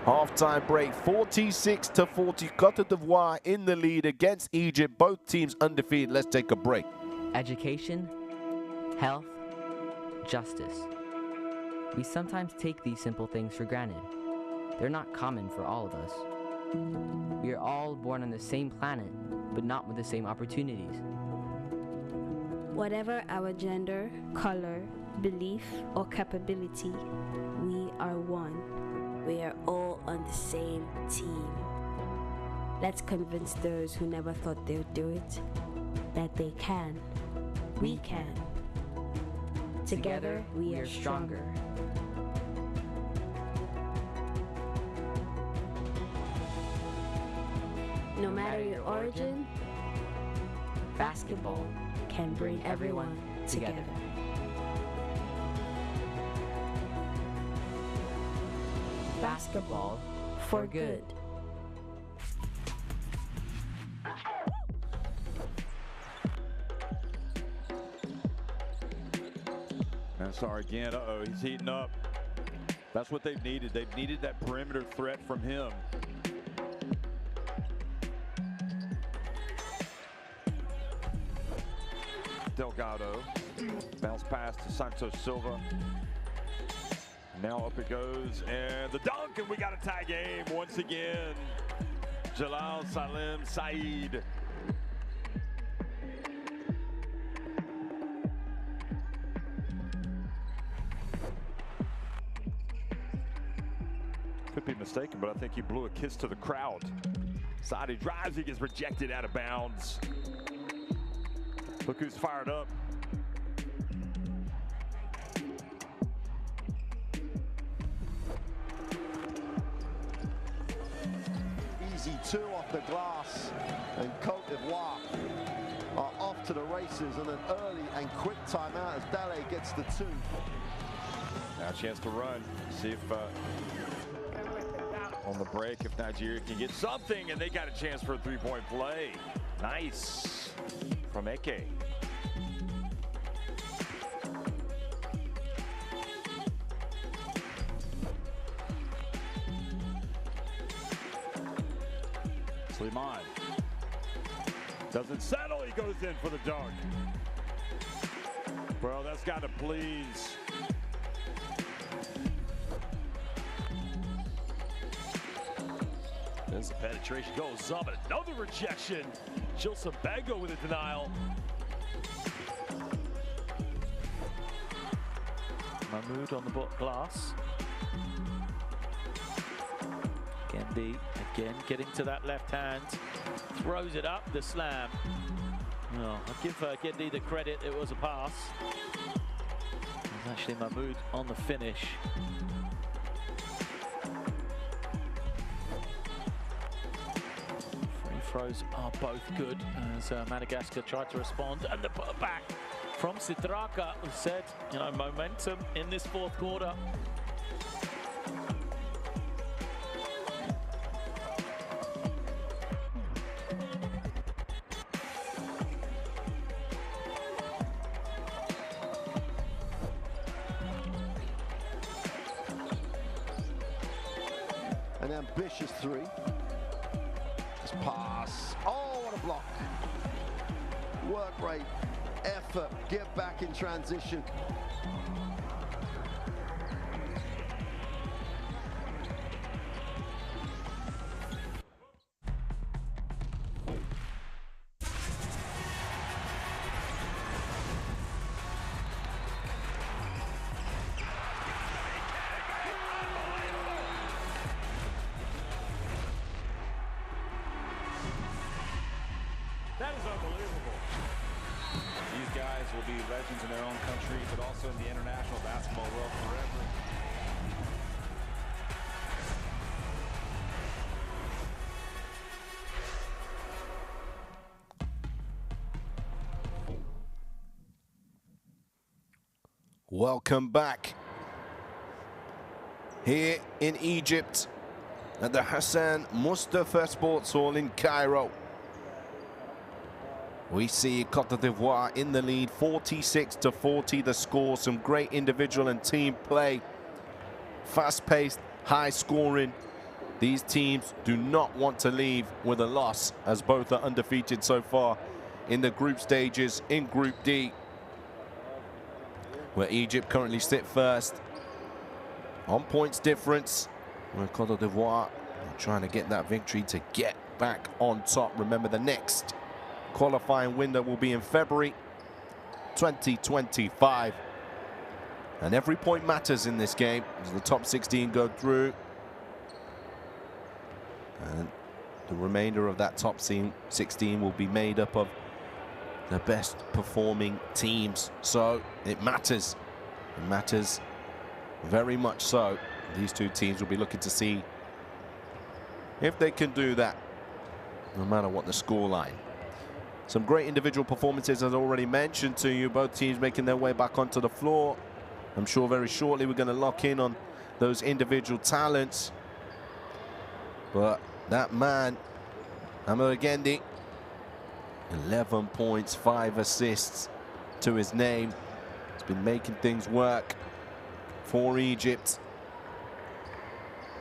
Half-time break, 46-40. Cote d'Ivoire in the lead against Egypt. Both teams undefeated. Let's take a break.
Education, health, justice. We sometimes take these simple things for granted. They're not common for all of us. We are all born on the same planet, but not with the same opportunities.
Whatever our gender, color, belief, or capability, we are one. We are all on the same team. Let's convince those who never thought they would do it that they can. We can. Together, we are stronger. No matter your origin, basketball can bring everyone together. Basketball for good.
And sorry again, he's heating up. That's what they've needed. They've needed that perimeter threat from him. Delgado, bounce pass to Santos Silva. Now up it goes, and the dunk, and we got a tie game once again. Jalal Salim Saeed. Could be mistaken, but I think he blew a kiss to the crowd. Saadi drives, he gets rejected out of bounds. Look who's fired up.
Easy two off the glass, and Cote d'Ivoire are off to the races, and an early and quick timeout as Dale gets the two.
Now a chance to run, see if on the break if Nigeria can get something, and they got a chance for a three-point play. Nice from Eke. Slimane doesn't settle, he goes in for the dunk. Well, that's got to please. There's the penetration, goes up, and another rejection. Chilson-Bengo with a denial.
Mahmoud on the glass. Gendy again getting to that left hand, throws it up, the slam. Oh, I'll give Gendy the credit, it was a pass. It was actually Mahmoud on the finish. Free throws are both good as Madagascar tried to respond, and the putback from Sitraka said, you know, momentum in this fourth quarter.
An ambitious three. Just pass. Oh, what a block. Work rate, effort, get back in transition.
That is unbelievable. These guys will be legends in their own country, but also in the international basketball world forever.
Welcome back here in Egypt at the Hassan Mustafa Sports Hall in Cairo. We see Cote d'Ivoire in the lead, 46-40 the score. Some great individual and team play. Fast-paced, high-scoring. These teams do not want to leave with a loss, as both are undefeated so far in the group stages in Group D, where Egypt currently sit first on points difference, where Cote d'Ivoire are trying to get that victory to get back on top. Remember, the next qualifying window will be in February 2025. And every point matters in this game as the top 16 go through. And the remainder of that top 16 will be made up of the best performing teams. So it matters. It matters very much so. These two teams will be looking to see if they can do that no matter what the scoreline. Some great individual performances, as I already mentioned to you. Both teams making their way back onto the floor. I'm sure very shortly we're going to lock in on those individual talents. But that man, Amr Gendi, 11 points, 5 assists to his name. He's been making things work for Egypt.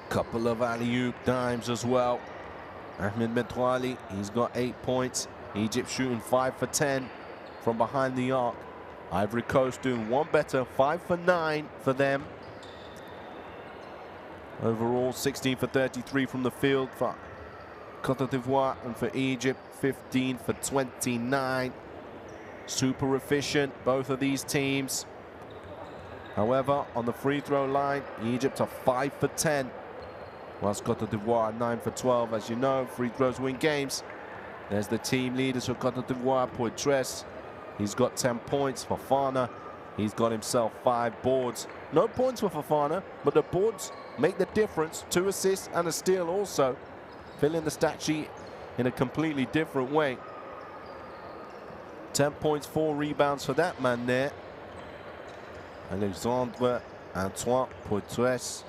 Couple of alley-oop dimes as well. Ahmed Medwali, he's got 8 points. Egypt shooting 5 for 10 from behind the arc. Ivory Coast doing one better, 5 for 9 for them. Overall, 16 for 33 from the field for Cote d'Ivoire, and for Egypt, 15 for 29. Super efficient, both of these teams. However, on the free throw line, Egypt are 5 for 10, whilst Cote d'Ivoire 9 for 12. As you know, free throws win games. There's the team leaders for Cote d'Ivoire, Poitres. He's got 10 points. Fofana, he's got himself 5 boards. No points for Fofana, but the boards make the difference. 2 assists and a steal also. Filling the stat sheet in a completely different way. 10 points, 4 rebounds for that man there. Alexandre Antoine Poitres.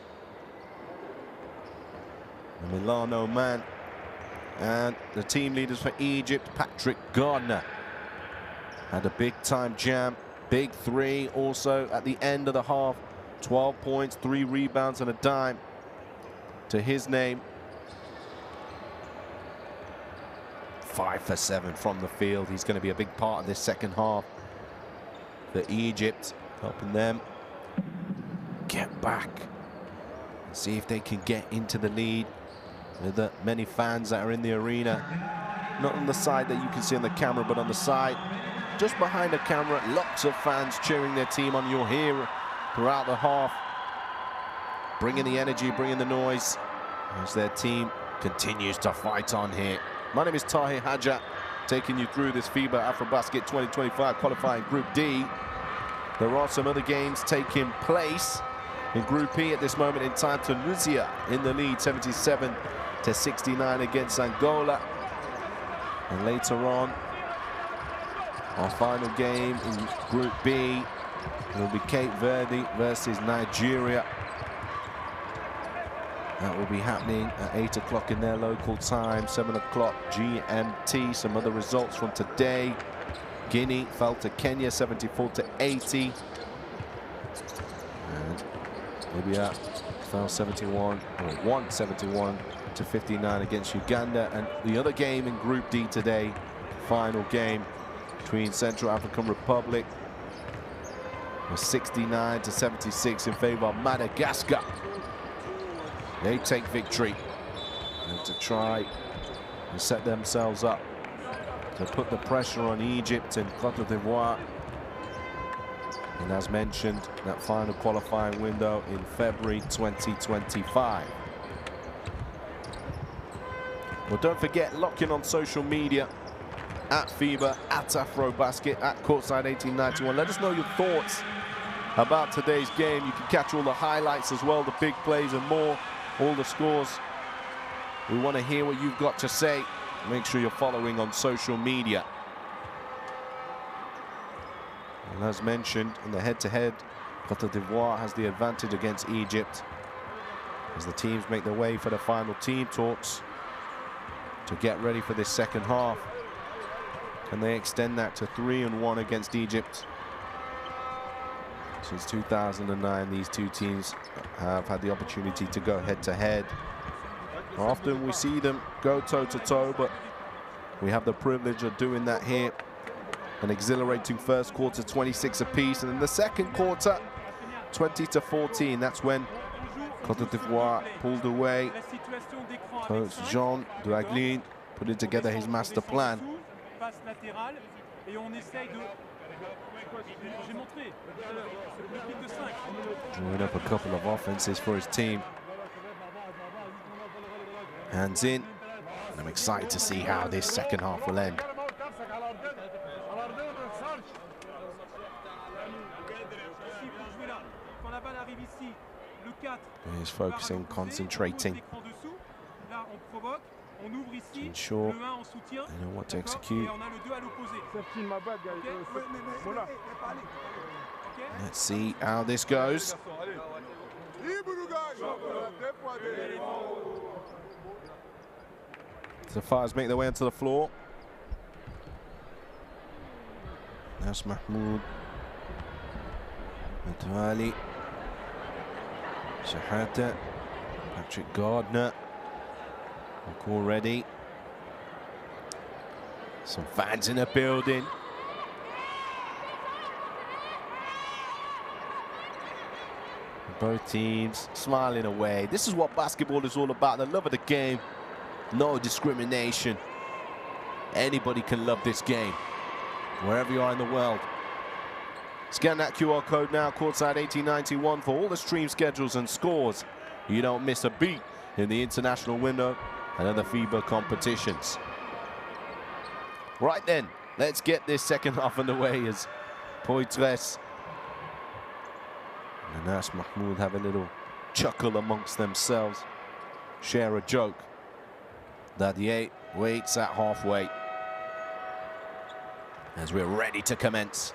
The Milano man. And the team leaders for Egypt, Patrick Gardner. Had a big time jam. Big 3 also at the end of the half. 12 points, 3 rebounds and a dime to his name. 5 for 7 from the field. He's going to be a big part of this second half for Egypt, helping them get back and see if they can get into the lead with the many fans that are in the arena. Not on the side that you can see on the camera, but on the side just behind the camera, lots of fans cheering their team on. You'll hear throughout the half, bringing the energy, bringing the noise as their team continues to fight on here. My name is Tahir Hadja, taking you through this FIBA AfroBasket 2025 qualifying Group D. There are some other games taking place in Group E at this moment in time. Tunisia in the lead, 77-69 against Angola. And later on, our final game in Group B will be Cape Verde versus Nigeria. That will be happening at 8 o'clock in their local time, 7 o'clock GMT. Some other results from today. Guinea fell to Kenya 74-80. And Libya fell 171-59 against Uganda. And the other game in Group D today, final game between Central African Republic, was 69-76 in favor of Madagascar. They take victory and to try and set themselves up to put the pressure on Egypt and Cote d'Ivoire. And as mentioned, that final qualifying window in February 2025. Well, don't forget, lock in on social media at FIBA, at AfroBasket, at Courtside1891. Let us know your thoughts about today's game. You can catch all the highlights as well, the big plays and more, all the scores. We want to hear what you've got to say. Make sure you're following on social media. And as mentioned, in the head-to-head, Cote d'Ivoire has the advantage against Egypt as the teams make their way for the final team talks to get ready for this second half. Can they extend that to 3-1 against Egypt? Since 2009, these two teams have had the opportunity to go head-to-head. Often we see them go toe-to-toe, but we have the privilege of doing that here. An exhilarating first quarter, 26 apiece, and in the second quarter, 20-14. That's when Cote d'Ivoire pulled away. Coach Jean Douagline putting together his master plan. Drawing up a couple of offenses for his team. Hands in, and I'm excited to see how this second half will end. He's focusing, concentrating.
On ouvre ici,
ensure
le 1 en soutien,
they know what to
d'accord,
execute.
et on a le 2 à l'opposé.
Let's see how this goes. The fires make their way onto the floor. That's Mahmoud. Matwali. Shahada. Patrick Gardner. Look already. Some fans in the building. Both teams smiling away. This is what basketball is all about, the love of the game. No discrimination. Anybody can love this game, wherever you are in the world. Scan that QR code now, courtside 1891 for all the stream schedules and scores. You don't miss a beat in the international window and other FIBA competitions. Right then, let's get this second half underway as Poitres and Nas Mahmoud have a little chuckle amongst themselves, share a joke. Dadier waits at halfway as we're ready to commence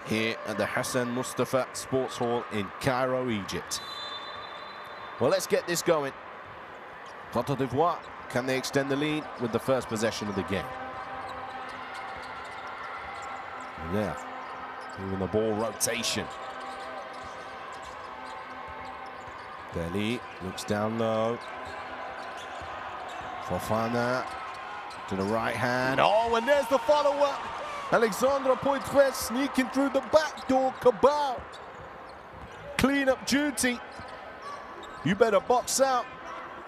here at the Hassan Mustafa Sports Hall in Cairo, Egypt. Well, let's get this going. Cote d'Ivoire, can they extend the lead with the first possession of the game? Yeah, even the ball rotation. Deli looks down low. Fofana to the right hand. Oh, and there's the follow-up. Alexandre Poitres sneaking through the back door. Cabal. Clean-up duty. You better box out.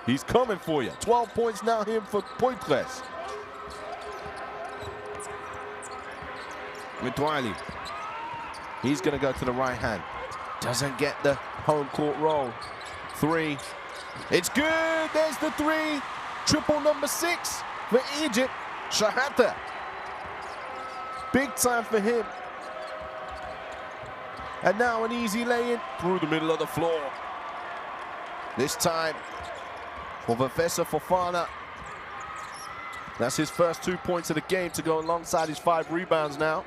He's coming for you. 12 points now here for Poitres. Mitwali. He's going to go to the right hand. Doesn't get the home court roll. 3. It's good. There's the 3. Triple number 6 for Egypt. Shahata. Big time for him. And now an easy lay-in through the middle of the floor. This time for Professor Fofana. That's his first 2 points of the game to go alongside his 5 rebounds now.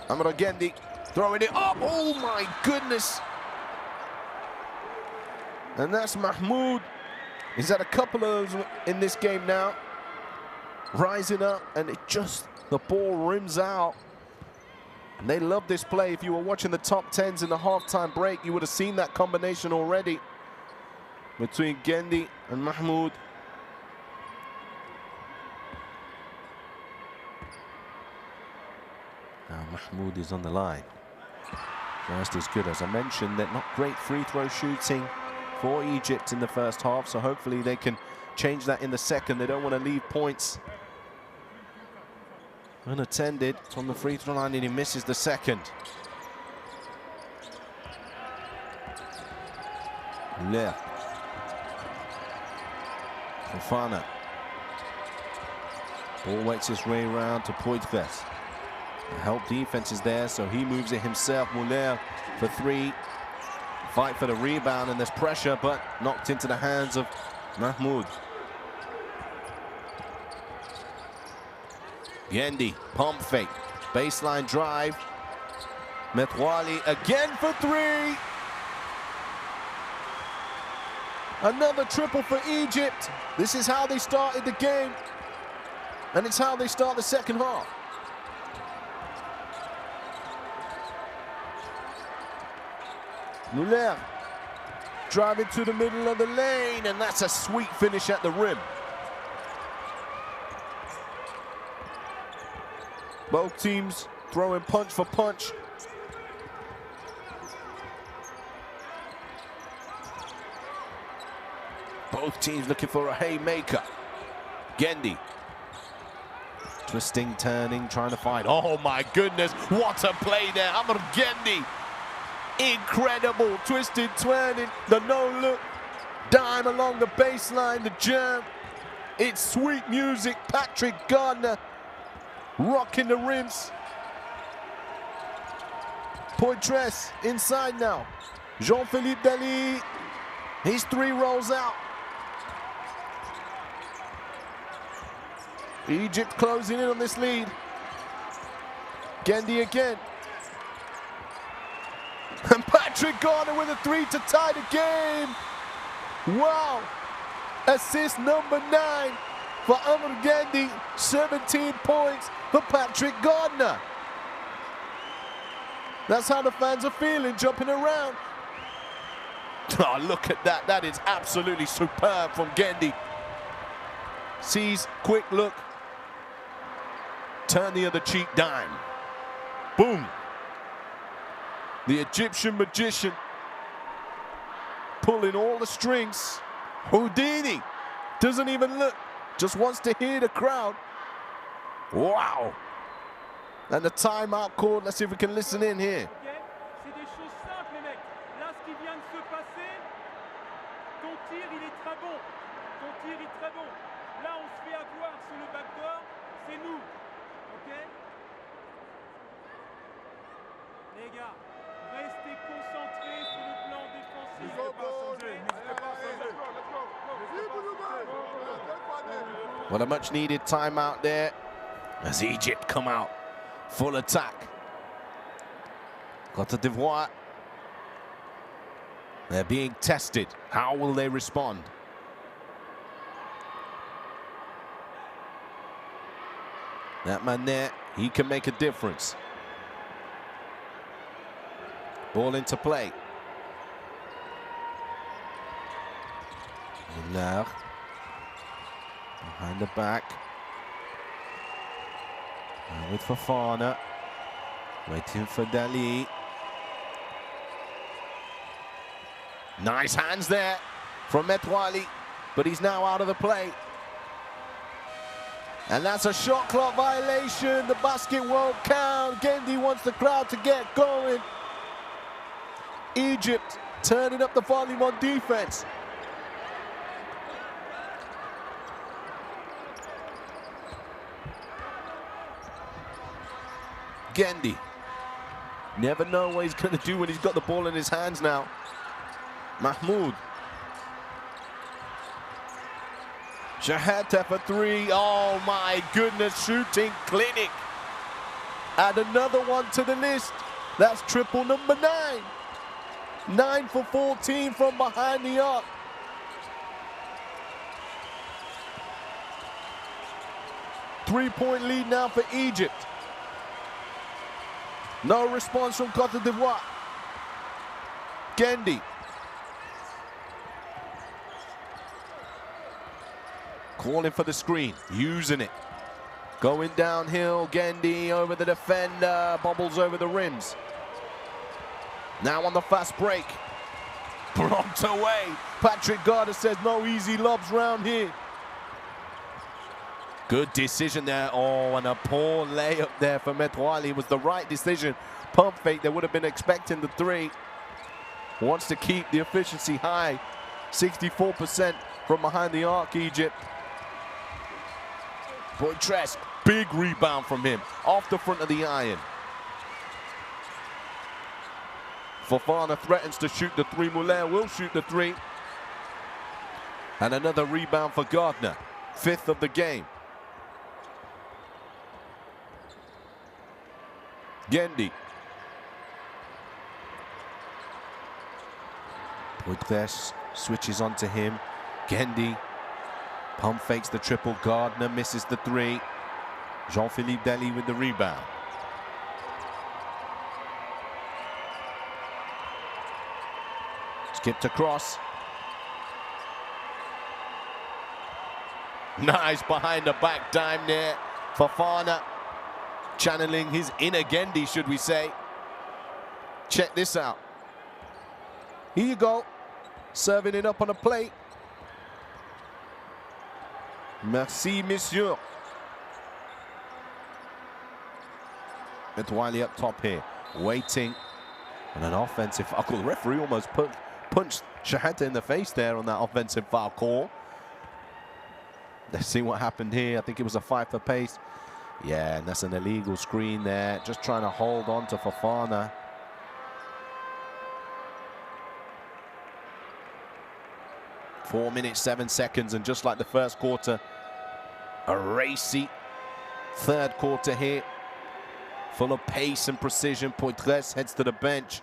Amadou Gendi throwing it up. Oh my goodness. And that's Mahmoud. He's had a couple of in this game now. Rising up, and it just, the ball rims out. And they love this play. If you were watching the top 10s in the halftime break, you would have seen that combination already between Gendi and Mahmoud. Now Mahmoud is on the line. Just as good. As I mentioned, they're not great free throw shooting for Egypt in the first half, so hopefully they can change that in the second. They don't want to leave points unattended from the free throw line, and he misses the second. Left. Fofana. Ball waits his way around to Poitres. The help defense is there, so he moves it himself. Muller for 3. Fight for the rebound, and there's pressure, but knocked into the hands of Mahmoud. Gendi, pump fake, baseline drive. Metwali again for 3. Another triple for Egypt. This is how they started the game, and it's how they start the second half. Muller driving to the middle of the lane, and that's a sweet finish at the rim. Both teams throwing punch for punch. Both teams looking for a haymaker. Gendi. Twisting, turning, trying to find. Oh my goodness, what a play there. Amadou Gendi. Incredible, twisted, turning, the no-look, dime along the baseline, the jam. It's sweet music. Patrick Gardner rocking the rims. Poitres inside now. Jean-Philippe Dali, his 3 rolls out. Egypt closing in on this lead. Gendy again. And Patrick Gardner with a 3 to tie the game. Wow. Assist number 9 for Amr Gendy. 17 points for Patrick Gardner. That's how the fans are feeling, jumping around. Oh, look at that. That is absolutely superb from Gendy. Sees, quick look. Turn the other cheek, dime. Boom. The Egyptian magician pulling all the strings. Houdini doesn't even look, just wants to hear the crowd. Wow. And the timeout call, let's see if we can listen in here.
C'est des choses simples, les mecs. Là, ce qui vient de se passer, ton tir, il est très bon. Ton tir est très bon. Là, on se fait avoir sur le backdoor, c'est nous. OK? Les gars, restez concentrés sur le plan défensif.
Well, a much needed timeout there as Egypt come out full attack. Cote d'Ivoire, they're being tested. How will they respond? That man there, he can make a difference. Ball into play. Now, behind the back. Now with Fofana. Waiting for Dali. Nice hands there from Metwali, but he's now out of the play. And that's a shot clock violation. The basket won't count. Gendy wants the crowd to get going. Egypt turning up the volume on defense. Gendy. Never know what he's going to do when he's got the ball in his hands now. Mahmoud. Shahata for 3. Oh my goodness, shooting clinic. Add another one to the list. That's triple number 9. 9 for 14 from behind the arc. Three-point lead now for Egypt. No response from Cote d'Ivoire. Gendy. Calling for the screen, using it. Going downhill, Gendy over the defender, bobbles over the rims. Now on the fast break. Blocked away. Patrick Gardner says no easy lobs round here. Good decision there. Oh, and a poor layup there for Metwali. It was the right decision. Pump fake, they would have been expecting the 3. Wants to keep the efficiency high. 64% from behind the arc, Egypt. Poitres, big rebound from him. Off the front of the iron. Fofana threatens to shoot the 3. Moulin will shoot the 3. And another rebound for Gardner. 5th of the game. Gendy. Poitres switches onto him. Gendy. Pump fakes the triple. Gardner misses the 3. Jean-Philippe Dali with the rebound. Skipped across. Nice behind the back dime there. Fofana channeling his inner Gendy, should we say. Check this out. Here you go. Serving it up on a plate. Merci, monsieur. Metwali up top here. Waiting. And an offensive foul call. The referee almost punched Shahata in the face there on that offensive foul call. Let's see what happened here. I think it was a 5 for pace. Yeah, and that's an illegal screen there. Just trying to hold on to Fofana. (4 minutes, 7 seconds), and just like the first quarter, a racy third quarter here. Full of pace and precision. Poitres heads to the bench.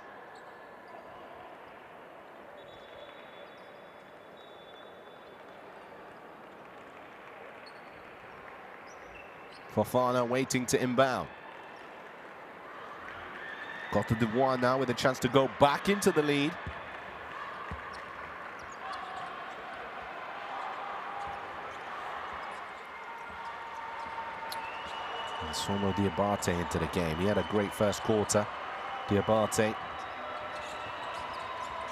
Fofana waiting to inbound. Cote d'Ivoire now with a chance to go back into the lead. And Sono Diabate into the game. He had a great first quarter. Diabate.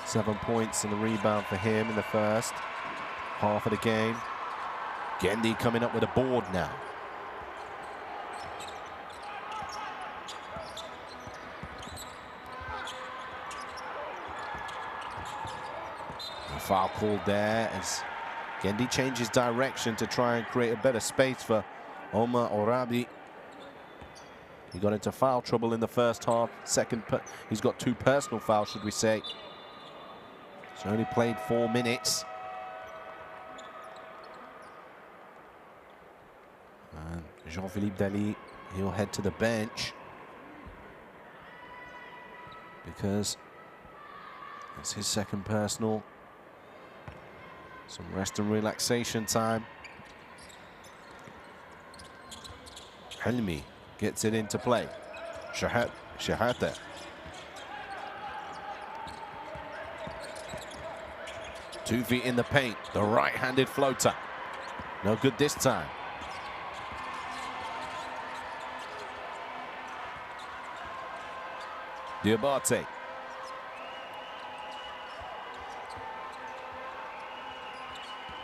7 points and a rebound for him in the first half of the game. Gendy coming up with a board now. Foul called there as Gendy changes direction to try and create a better space for Omar Orabi. He got into foul trouble in the first half. He's got 2 personal fouls, should we say. He's only played 4 minutes. And Jean-Philippe Dali, he'll head to the bench because it's his second personal. Some rest and relaxation time. Helmi gets it into play. Shahata. 2 feet in the paint. The right-handed floater. No good this time. Diabate.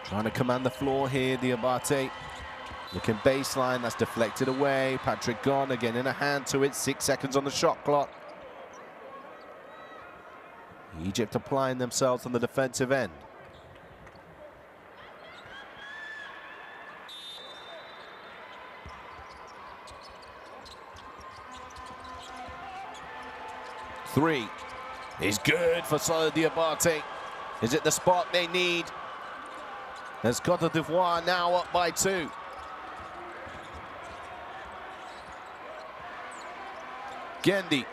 Trying to command the floor here, Diabate. Looking baseline, that's deflected away. Patrick Garner getting a hand to it. 6 seconds on the shot clock. Egypt applying themselves on the defensive end. Three is good for Solo Diabate. Is it the spot they need? There's Cote d'Ivoire now up by 2. Gendy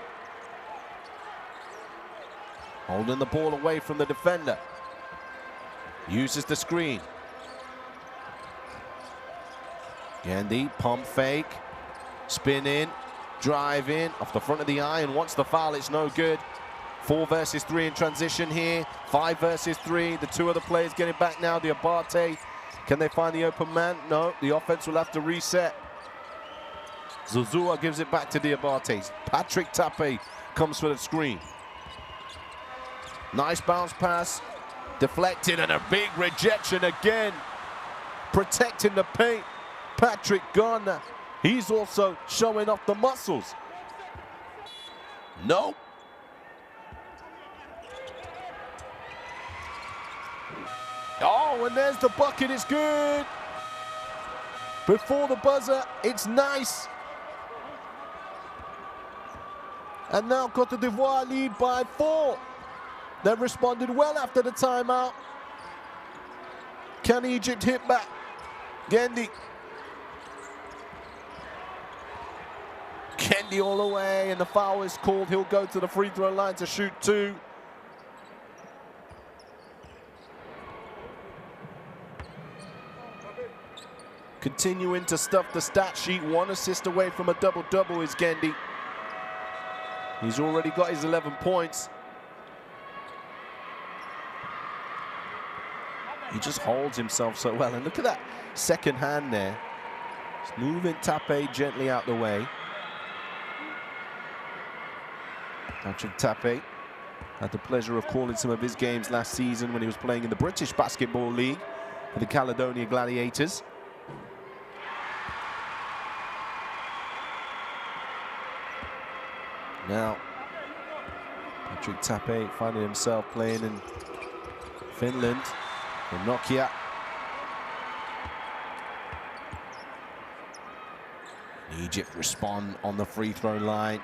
holding the ball away from the defender. Uses the screen. Gendy, pump fake, spin in, drive in, off the front of the eye, and once the foul, it's no good. 4 versus 3 in transition here. 5 versus 3. The 2 other players getting back now. Diabate. Can they find the open man? No. The offense will have to reset. Zuzua gives it back to Diabate. Patrick Tape comes for the screen. Nice bounce pass. Deflected and a big rejection again. Protecting the paint. Patrick Garner. He's also showing off the muscles. No. Oh, and there's the bucket, it's good. Before the buzzer, it's nice. And now Cote d'Ivoire lead by 4. They've responded well after the timeout. Can Egypt hit back? Gendy. Gendy all the way, and the foul is called. He'll go to the free throw line to shoot 2. Continuing to stuff the stat sheet. 1 assist away from a double-double is Gendy. He's already got his 11 points. He just holds himself so well. And look at that second hand there. Just moving Tape gently out the way. Patrick Tape had the pleasure of calling some of his games last season when he was playing in the British Basketball League for the Caledonia Gladiators. Now, Patrick Tape finding himself playing in Finland for Nokia. Egypt respond on the free throw line,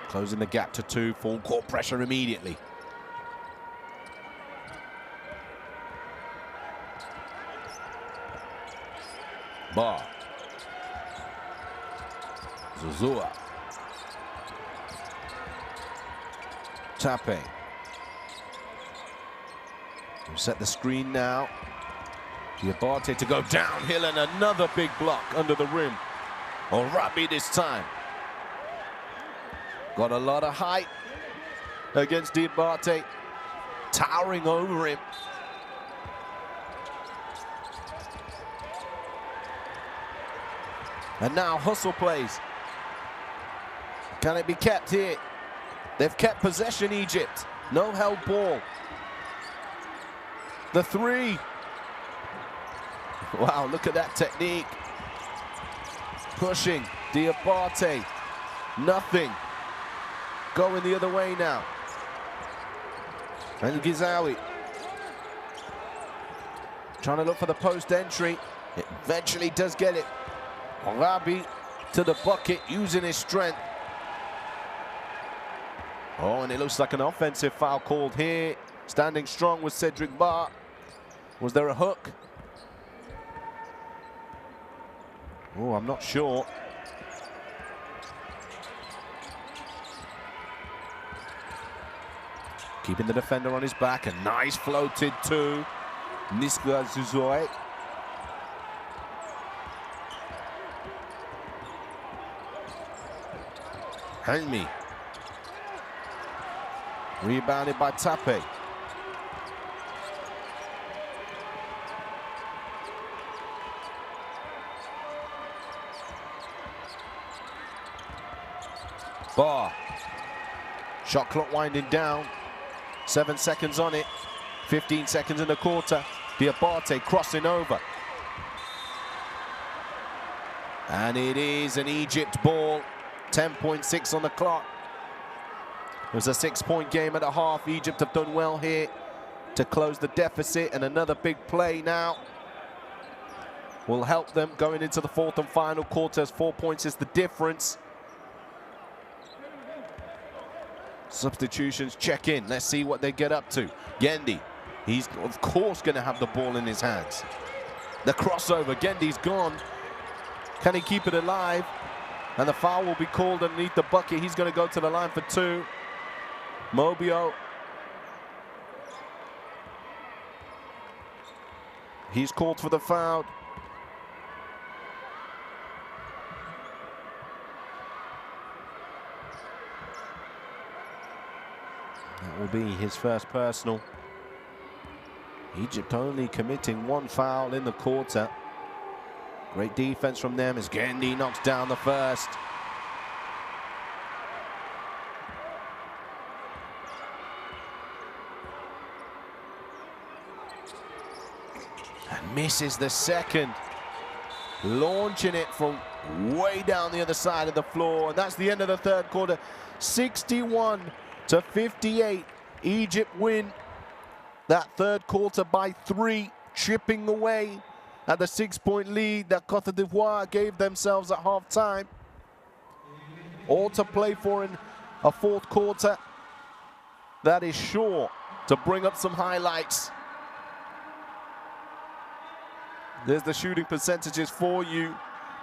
closing the gap to 2, full court pressure immediately. Bar. Zuzua. Tape. We'll set the screen now. Diabate to go downhill and another big block under the rim. Orabi this time. Got a lot of height against Diabate, towering over him. And now hustle plays. Can it be kept here? They've kept possession, Egypt. No held ball. The three. Wow, look at that technique. Pushing, Diabate. Nothing. Going the other way now. And Gizawi trying to look for the post entry. It eventually does get it. Orabi to the bucket, using his strength. Oh, and it looks like an offensive foul called here. Standing strong with Cedric Barr. Was there a hook? Oh, I'm not sure. Keeping the defender on his back. A nice floated to Niska Zuzoi. Hanmi. Rebounded by Tape. Barr. Shot clock winding down. 7 seconds on it. 15 seconds in the quarter. Diabate crossing over. And it is an Egypt ball. 10.6 on the clock. It was a 6-point game at a half. Egypt have done well here to close the deficit, and another big play now will help them going into the fourth and final quarters. 4 points is the difference. Substitutions check in. Let's see what they get up to. Gendi, he's of course going to have the ball in his hands. The crossover, Gendi's gone. Can he keep it alive? And the foul will be called underneath the bucket. He's going to go to the line for two. Mobio. He's called for the foul. That will be his first personal. Egypt only committing one foul in the quarter. Great defense from them as Gendi knocks down the first. And misses the second. Launching it from way down the other side of the floor. And that's the end of the third quarter. 61-58. Egypt win that third quarter by 3, chipping away at the 6-point lead that Cote d'Ivoire gave themselves at half-time. All to play for in a fourth quarter that is sure to bring up some highlights. There's the shooting percentages for you.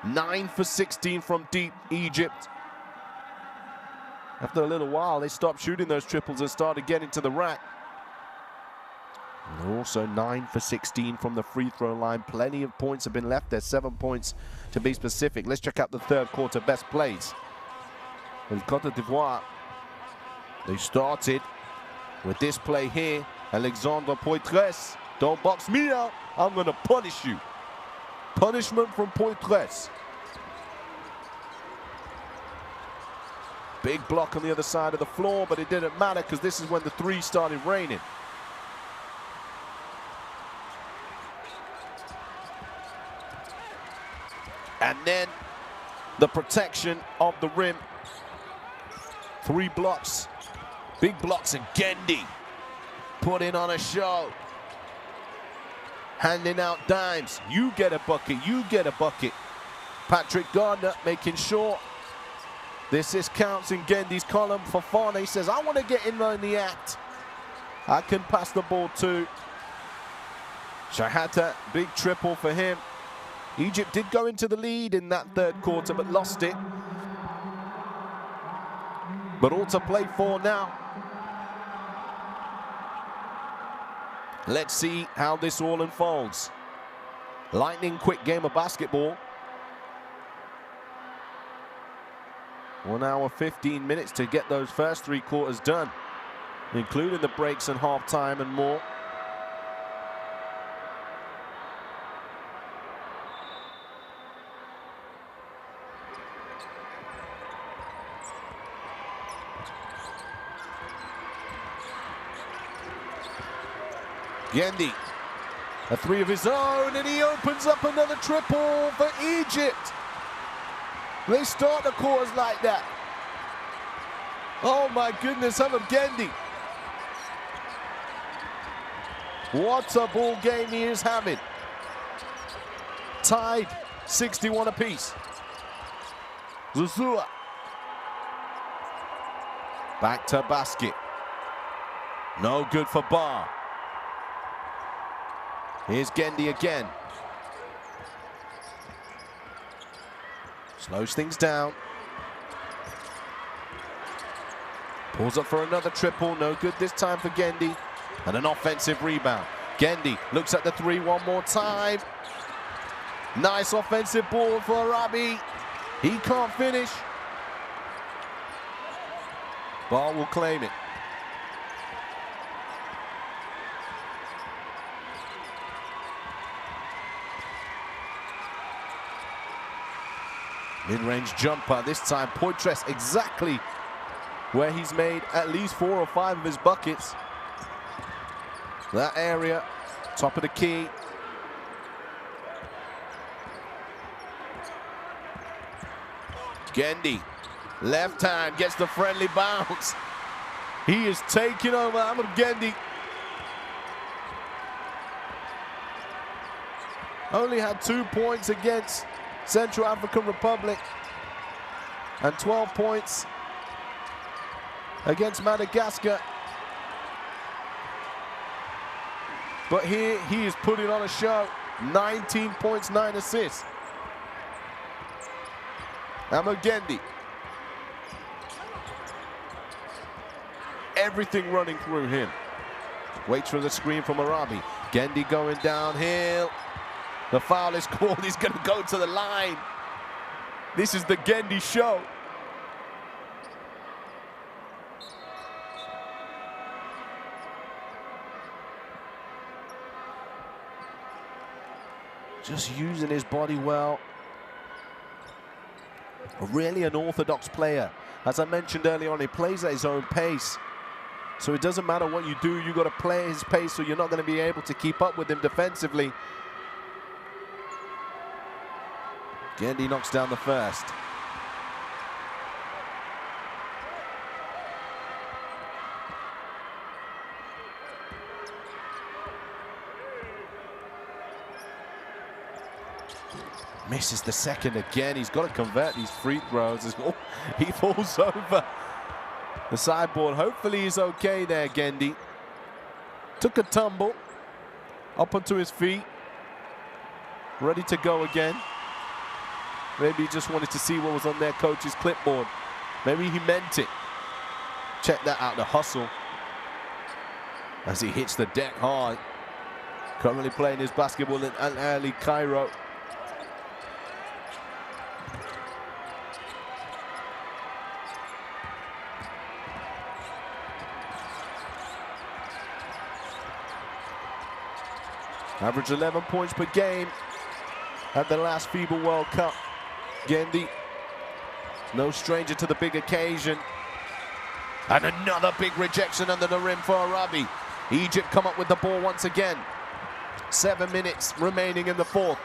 9 for 16 from deep, Egypt. After a little while, they stopped shooting those triples and started getting to the rack. And also 9 for 16 from the free throw line. Plenty of points have been left there, 7 points to be specific. Let's check out the third quarter best plays. With Cote d'Ivoire, they started with this play here. Alexandre Poitres, don't box me out, I'm gonna punish you. Punishment from Poitres. Big block on the other side of the floor, but it didn't matter because this is when the three started raining. And then the protection of the rim. 3 blocks, big blocks, and Gendi putting on a show. Handing out dimes. You get a bucket, you get a bucket. Patrick Gardner making sure the assist counts in Gendi's column. Fofana says, I want to get in on the act. I can pass the ball too. Shahata, big triple for him. Egypt did go into the lead in that third quarter, but lost it but all to play for now. Let's see how this all unfolds. Lightning quick game of basketball. 1 hour, 15 minutes to get those first 3 quarters done, including the breaks and halftime and more. Gendy, a 3 of his own, and he opens up another triple for Egypt. They start the quarters like that. Oh my goodness, Gendy. What a ball game he is having. Tied 61 apiece. Zuzua. Back to basket. No good for Barr. Here's Gendy again. Slows things down. Pulls up for another triple. No good this time for Gendy. And an offensive rebound. Gendy looks at the 3 one more time. Nice offensive ball for Arabi. He can't finish. Ball will claim it. Mid-range jumper, this time Poitras exactly where he's made at least 4 or 5 of his buckets. That area, top of the key. Gendy, left hand, gets the friendly bounce. He is taking over Gendy. Only had 2 points against Central African Republic and 12 points against Madagascar. But here he is putting on a show. 19 points, 9 assists. Gendy. Everything running through him. Waits for the screen from Arabi. Gendy going downhill. The foul is called. He's going to go to the line. This is the Gendy show. Just using his body well. Really an orthodox player. As I mentioned earlier on, he plays at his own pace. So it doesn't matter what you do, you've got to play at his pace, so you're not going to be able to keep up with him defensively. Gendy knocks down the first. Misses the second again. He's got to convert these free throws as well. He falls over the sideboard. Hopefully he's okay there, Gendy. Took a tumble. Up onto his feet. Ready to go again. Maybe he just wanted to see what was on their coach's clipboard. Maybe he meant it. Check that out, the hustle. As he hits the deck hard. Currently playing his basketball in Al Ahly, Cairo. Average 11 points per game at the last FIBA World Cup. Gendy, no stranger to the big occasion. And another big rejection under the rim for Arabi. Egypt come up with the ball once again. 7 minutes remaining in the fourth.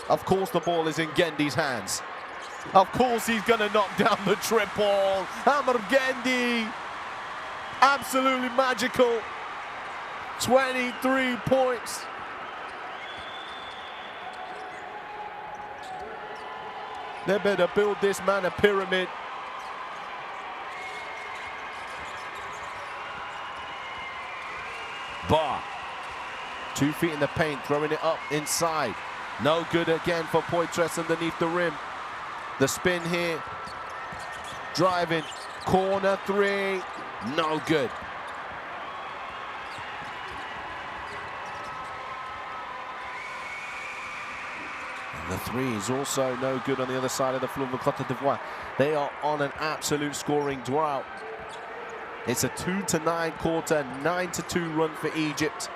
Of course the ball is in Gendy's hands. Of course he's gonna knock down the triple. Gendy, absolutely magical. 23 points. They better build this man a pyramid. Barr, 2 feet in the paint, throwing it up inside. No good again for Poitras underneath the rim. The spin here. Driving. Corner three. No good. And the three is also no good on the other side of the floor of Cote d'Ivoire. They are on an absolute scoring drought. It's a 2-9 quarter, 9-2 run for Egypt.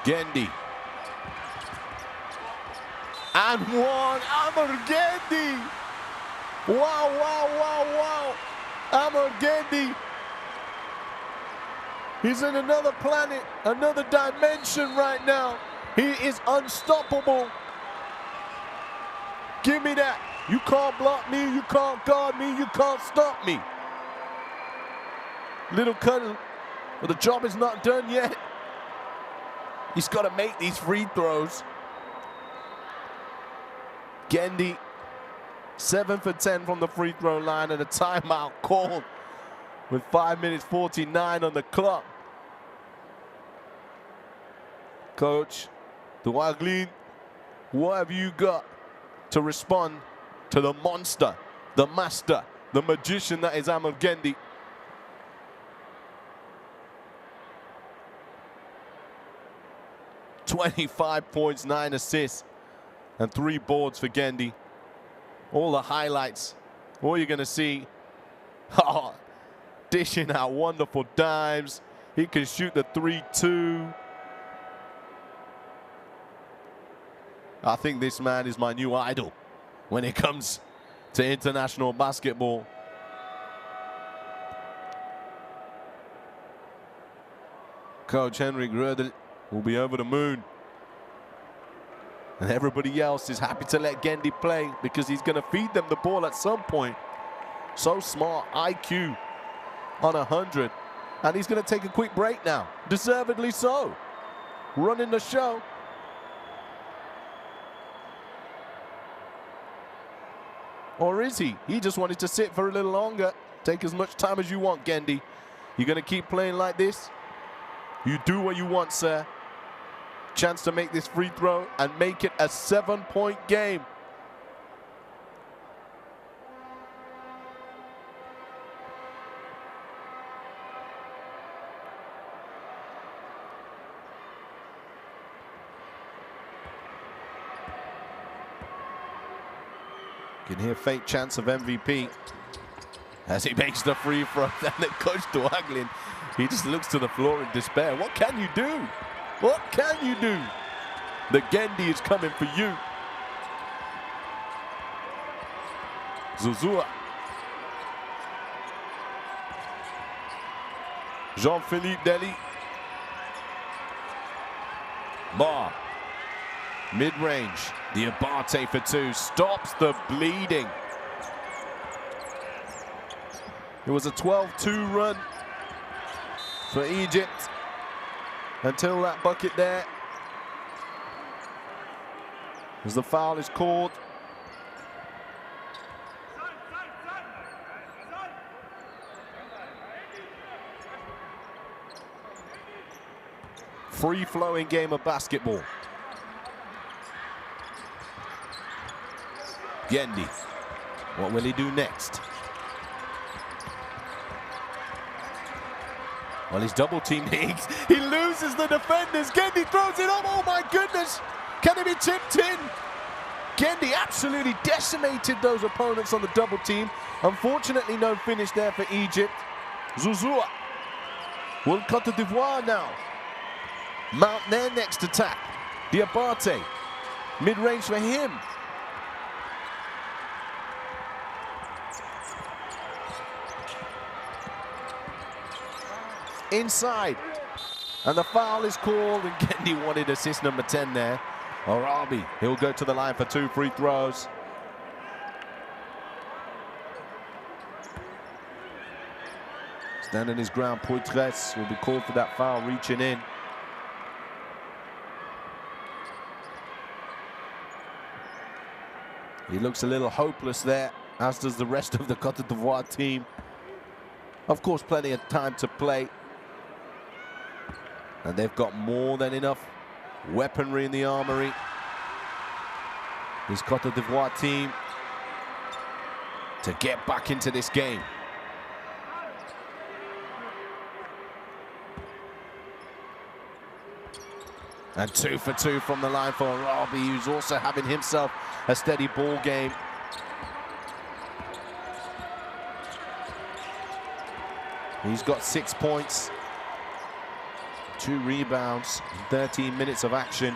Gendi. And one, Amr Gendi. Wow, wow, wow, wow. Amr Gendi. He's in another planet, another dimension right now. He is unstoppable. Give me that. You can't block me, you can't guard me, you can't stop me. Little cuddle, but the job is not done yet. He's got to make these free throws. Gendi, 7 for 10 from the free throw line, and a timeout called with 5 minutes 49 on the clock. Coach Douaglin, what have you got to respond to the monster, the master, the magician that is Amr Gendi? "25 points, 9 assists, and 3 boards for Gendi. All the highlights, all you're going to see, dishing out wonderful dimes. He can shoot the 3-2. I think this man is my new idol when it comes to international basketball. Coach Henrik Rödel will be over the moon. And everybody else is happy to let Gendi play because he's going to feed them the ball at some point. So smart, IQ on 100. And he's going to take a quick break now. Deservedly so. Running the show. Or is he? He just wanted to sit for a little longer. Take as much time as you want, Gendi. You're going to keep playing like this? You do what you want, sir. Chance to make this free throw and make it a 7-point game. You can hear faint chance of MVP as he makes the free throw. And then Coach Douaglin, he just looks to the floor in despair. What can you do? What can you do? The Gendi is coming for you. Zuzua. Jean-Philippe Deli. Bar. Mid-range. The Abate for 2. Stops the bleeding. It was a 12-2 run for Egypt until that bucket there. As the foul is called. Free-flowing game of basketball. Gendi, what will he do next? Well, he's double-teamed Higgs. He loses the defenders. Gendi throws it up. Oh, my goodness. Can it be tipped in? Gendi absolutely decimated those opponents on the double team. Unfortunately, no finish there for Egypt. Zuzua will Cote d'Ivoire now mount their next attack. Diabate, mid-range for him. Inside, and the foul is called, and Gendi wanted assist number 10 there. Arabi, he'll go to the line for 2 free throws. Standing his ground, Poitres will be called for that foul, reaching in. He looks a little hopeless there, as does the rest of the Cote d'Ivoire team. Of course, plenty of time to play. And they've got more than enough weaponry in the armory. this Cote d'Ivoire team to get back into this game. And 2 for 2 from the line for Robbie, who's also having himself a steady ball game. He's got 6 points, 2 rebounds, 13 minutes of action.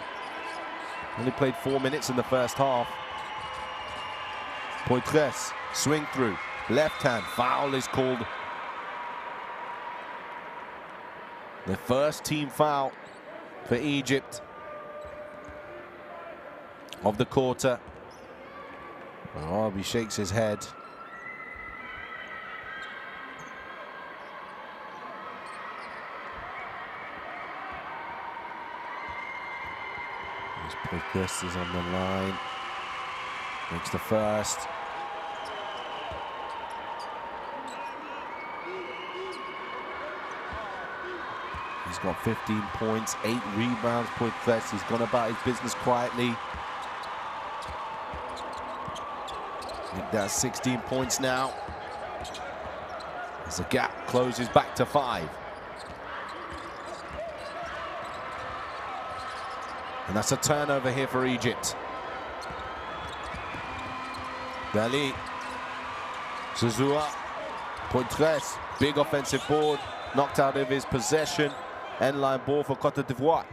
Only played 4 minutes in the first half. Poitres, swing through, left hand, foul is called. The first team foul for Egypt of the quarter. Robbie shakes his head. Poitres is on the line. Makes the first. He's got 15 points, 8 rebounds. Poitres, he's gone about his business quietly. I think that's 16 points now. As the gap closes back to 5. And that's a turnover here for Egypt. Dali, Zouzoua, Poitres, big offensive board, knocked out of his possession. End line ball for Cote d'Ivoire.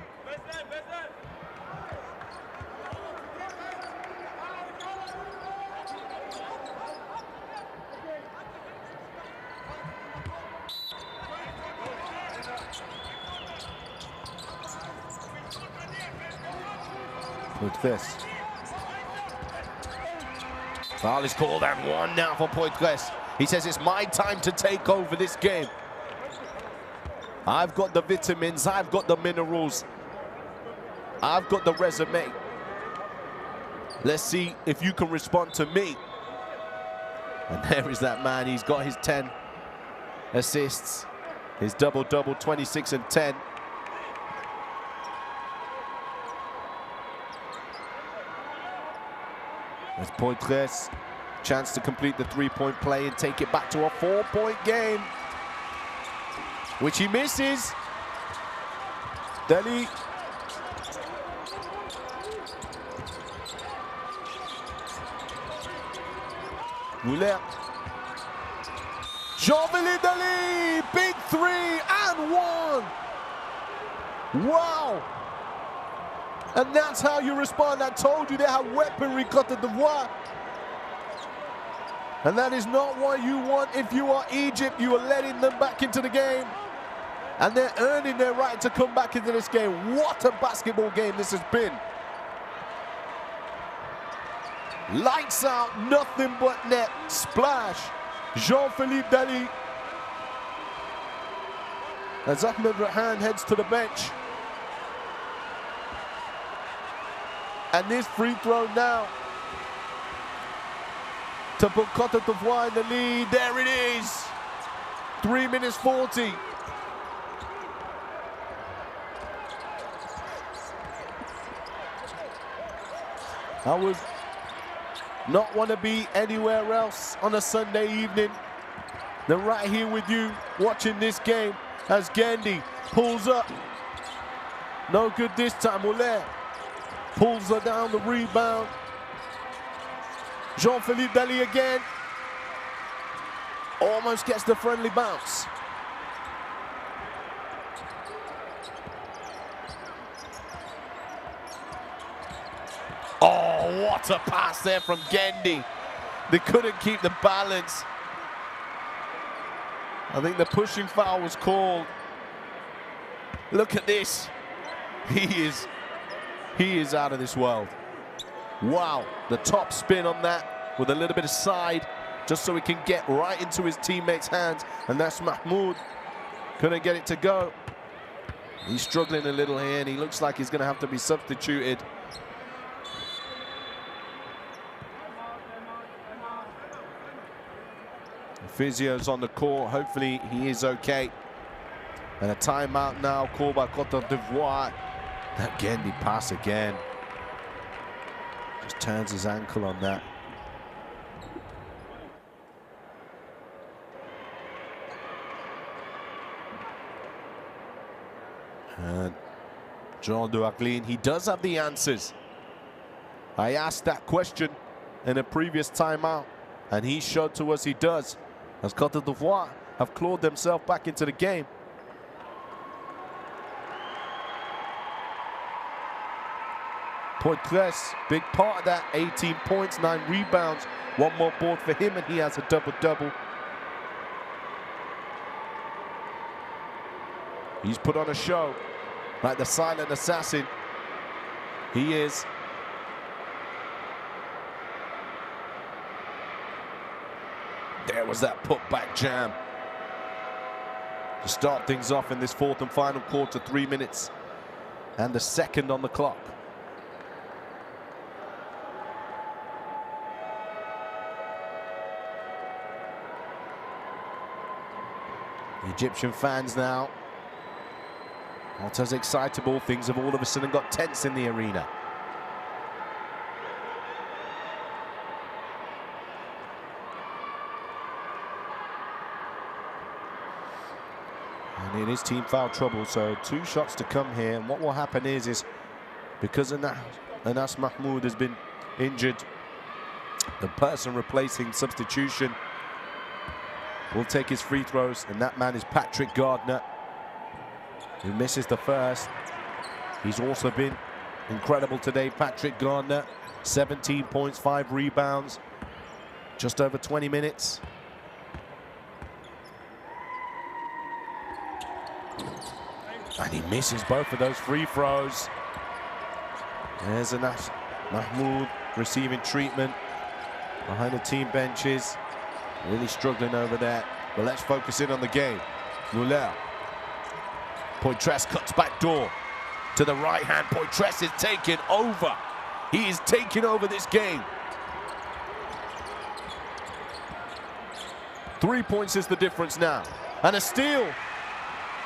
Poitres. Foul is called and 1 now for Poitres. He says it's my time to take over this game. I've got the vitamins, I've got the minerals, I've got the resume. Let's see if you can respond to me. And there is that man, he's got his 10 assists, his double-double, 26 and 10. As Poitres, chance to complete the 3-point play and take it back to a 4-point game, which he misses. Dali. Muller. Jean-Philippe Dali, big 3 and 1. Wow. And that's how you respond. I told you they have weaponry, Cote d'Ivoire. And that is not what you want if you are Egypt. You are letting them back into the game. And they're earning their right to come back into this game. What a basketball game this has been. Lights out, nothing but net. Splash. Jean-Philippe Dali. As Ahmed Rahan heads to the bench. And this free throw now to put Cote d'Ivoire in the lead. There it is. 3 minutes 40. I would not want to be anywhere else on a Sunday evening than right here with you watching this game as Gandhi pulls up. No good this time. Muller pulls her down the rebound. Jean-Philippe Dali again. Almost gets the friendly bounce. Oh, what a pass there from Gandhi. They couldn't keep the balance. I think the pushing foul was called. Look at this. He is out of this world. Wow, the top spin on that with a little bit of side just so he can get right into his teammates' hands. And that's Mahmoud. Couldn't get it to go. He's struggling a little here and he looks like he's going to have to be substituted. The physio's on the court. Hopefully he is okay. And a timeout now called by Cote d'Ivoire. That Gandhi pass again. Just turns his ankle on that. And Jean Duaclin, he does have the answers. I asked that question in a previous timeout, and he showed to us he does. As Cote d'Ivoire have clawed themselves back into the game. Poitres, big part of that, 18 points, 9 rebounds, 1 more board for him, and he has a double-double. He's put on a show, like the silent assassin. He is. There was that put-back jam to start things off in this fourth and final quarter, 3 minutes and the second on the clock. The Egyptian fans now, not as excitable. Things have all of a sudden got tense in the arena. And it is team foul trouble, so 2 shots to come here. And what will happen is because Anas Mahmoud has been injured, the person replacing substitution will take his free throws, and that man is Patrick Gardner, who misses the first. He's also been incredible today. Patrick Gardner, 17 points, 5 rebounds, just over 20 minutes. And he misses both of those free throws. There's Anas Mahmoud receiving treatment behind the team benches. Really struggling over there. But let's focus in on the game. Muller. Poitres cuts back door to the right hand. Poitres is taking over. He is taking over this game. 3 points is the difference now. And a steal.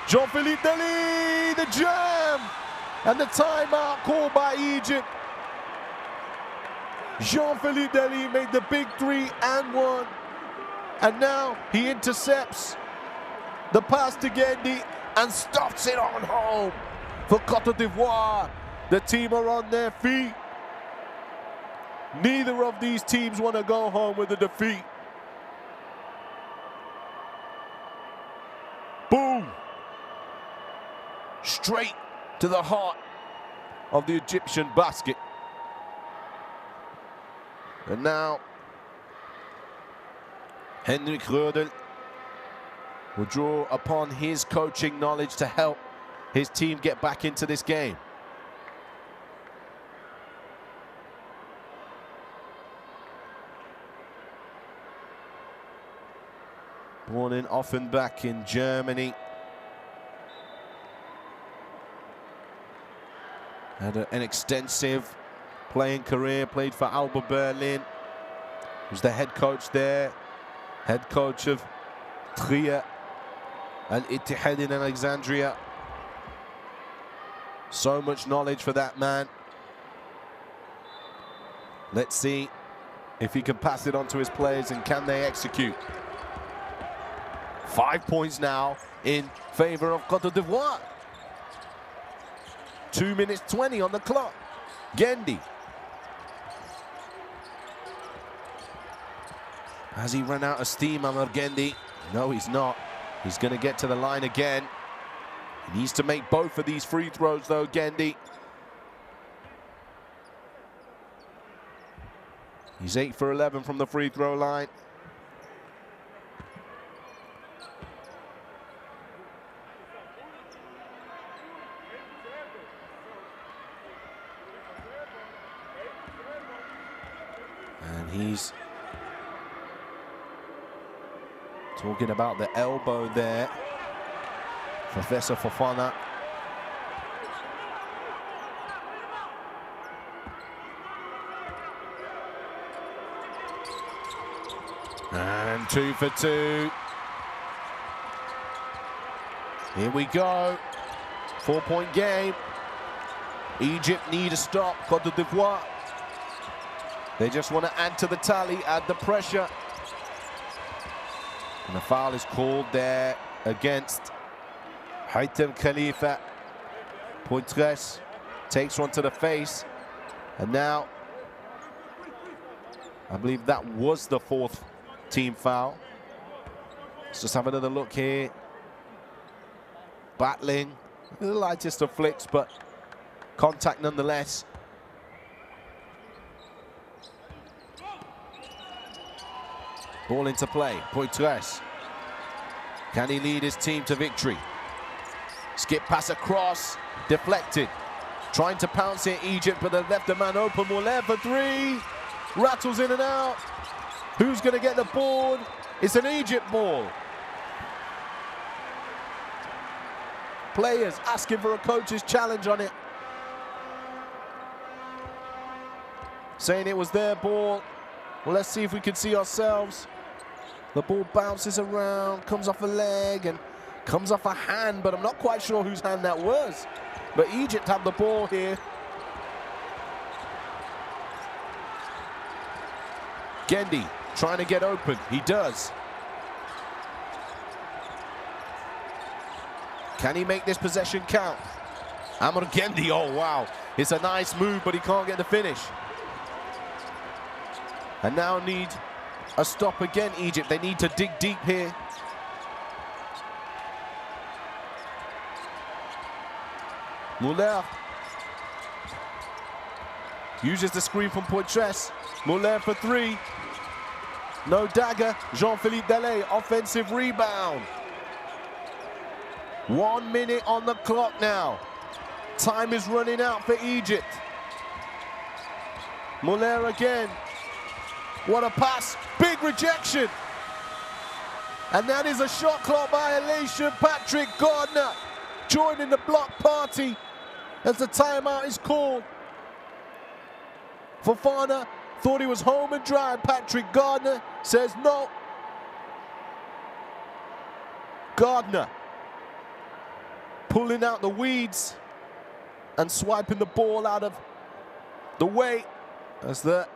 Jean-Philippe Dely, the jam. And the timeout called by Egypt. Jean-Philippe Dely made the big 3 and 1. And now he intercepts the pass to Gendy and stuffs it on home for Cote d'Ivoire. The team are on their feet. Neither of these teams want to go home with a defeat. Boom! Straight to the heart of the Egyptian basket. And now Henrik Rödel will draw upon his coaching knowledge to help his team get back into this game. Born in Offenbach in Germany. Had an extensive playing career, played for Alba Berlin. Was the head coach there. Head coach of Trier Al-Ittihad in Alexandria. So much knowledge for that man. Let's see if he can pass it on to his players and can they execute. 5 points now in favor of Cote d'Ivoire. 2 minutes 20 on the clock. Gendy. Has he run out of steam, Amar Gendy? No, he's not. He's going to get to the line again. He needs to make both of these free throws, though, Gendy. He's 8 for 11 from the free throw line. And he's talking about the elbow there. Professor Fofana. And 2 for 2. Here we go. 4-point game. Egypt need a stop. Cote d'Ivoire They just want to add to the tally, add the pressure. And a foul is called there against Haytham Khalifa. Poitres takes one to the face. And now, I believe that was the 4th team foul. Let's just have another look here. Battling, the lightest of flicks, but contact nonetheless. Ball into play, Poitres. Can he lead his team to victory? Skip pass across, deflected. Trying to pounce here, Egypt, but they left the man open. Muller for 3. Rattles in and out. Who's going to get the board? It's an Egypt ball. Players asking for a coach's challenge on it. Saying it was their ball. Well, let's see if we can see ourselves. The ball bounces around, comes off a leg and comes off a hand, but I'm not quite sure whose hand that was. But Egypt have the ball here. Gendy trying to get open. He does. Can he make this possession count? Amor Gendy, oh wow. It's a nice move, but he can't get the finish. And now need a stop again, Egypt. They need to dig deep here. Muller uses the screen from Poitres. Muller for 3. No dagger. Jean-Philippe Delay, offensive rebound. 1 minute on the clock now. Time is running out for Egypt. Muller again. What a pass. Big rejection. And that is a shot clock violation. Patrick Gardner joining the block party as the timeout is called. Fofana thought he was home and dry. Patrick Gardner says no. Gardner pulling out the weeds and swiping the ball out of the way as the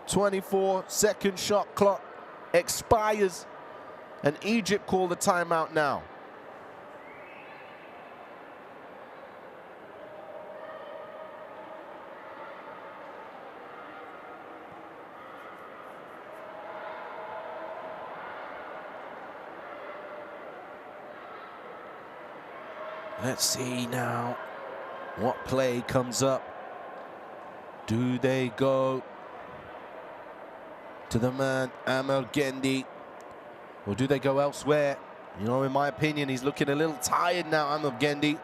24-second shot clock expires and Egypt call the timeout now. Let's see now what play comes up. Do they go to the man Amor Gendy, or do they go elsewhere? You know, in my opinion, he's looking a little tired now, Amor Gendy.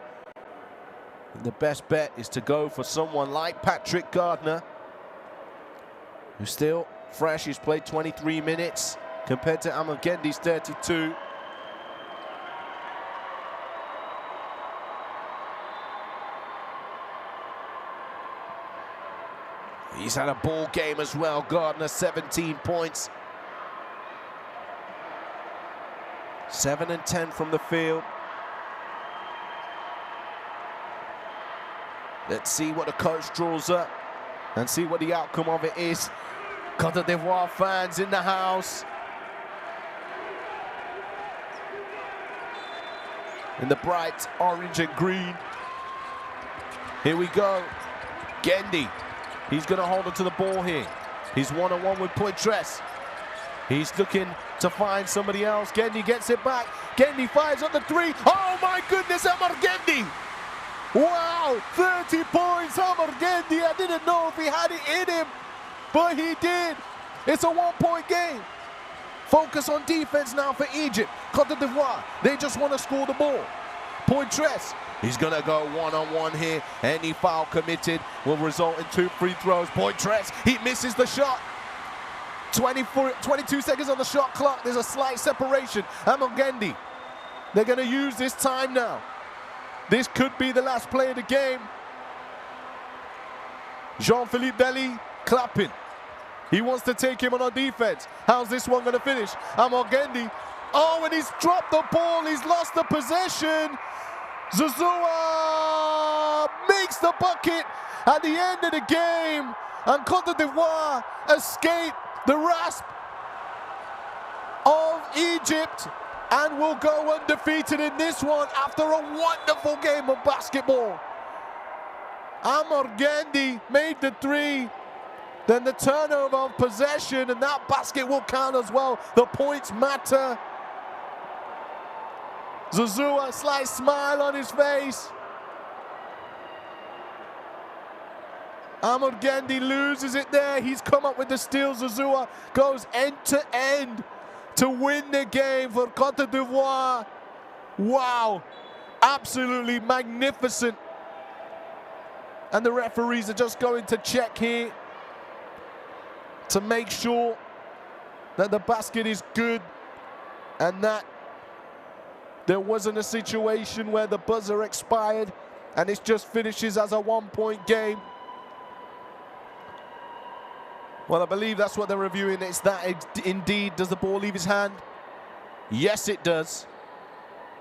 And the best bet is to go for someone like Patrick Gardner, who's still fresh. He's played 23 minutes compared to Amor Gendy's 32. He's had a ball game as well. Gardner, 17 points. 7 and 10 from the field. Let's see what the coach draws up and see what the outcome of it is. Cote d'Ivoire fans in the house. In the bright orange and green. Here we go. Gendy. He's going to hold on to the ball here. He's one-on-one with Poitres. He's looking to find somebody else. Gendy gets it back. Gendy fires on the 3. Oh my goodness, Amor Gendy! Wow, 30 points, Amor Gendy. I didn't know if he had it in him, but he did. It's a 1-point game. Focus on defense now for Egypt. Cote d'Ivoire, they just want to score the ball. Poitres. He's going to go one-on-one here. Any foul committed will result in 2 free throws. Poitres, he misses the shot. 22 seconds on the shot clock. There's a slight separation. Amor Gendy. They're going to use this time now. This could be the last play of the game. Jean-Philippe Delay clapping. He wants to take him on defense. How's this one going to finish? Amor Gendy. Oh, and he's dropped the ball. He's lost the possession. Zouzoua makes the bucket at the end of the game. And Cote d'Ivoire escape the rasp of Egypt and will go undefeated in this one after a wonderful game of basketball. Amor Gandhi made the three, then the turnover of possession, and that basket will count as well. The points matter. Zouzoua, slight smile on his face. Amor Gandhi loses it there. He's come up with the steal. Zouzoua goes end to end to win the game for Cote d'Ivoire. Wow, absolutely magnificent. And the referees are just going to check here to make sure that the basket is good and that there wasn't a situation where the buzzer expired and it just finishes as a one-point game. Well, I believe that's what they're reviewing. It's that indeed. Does the ball leave his hand? Yes, it does.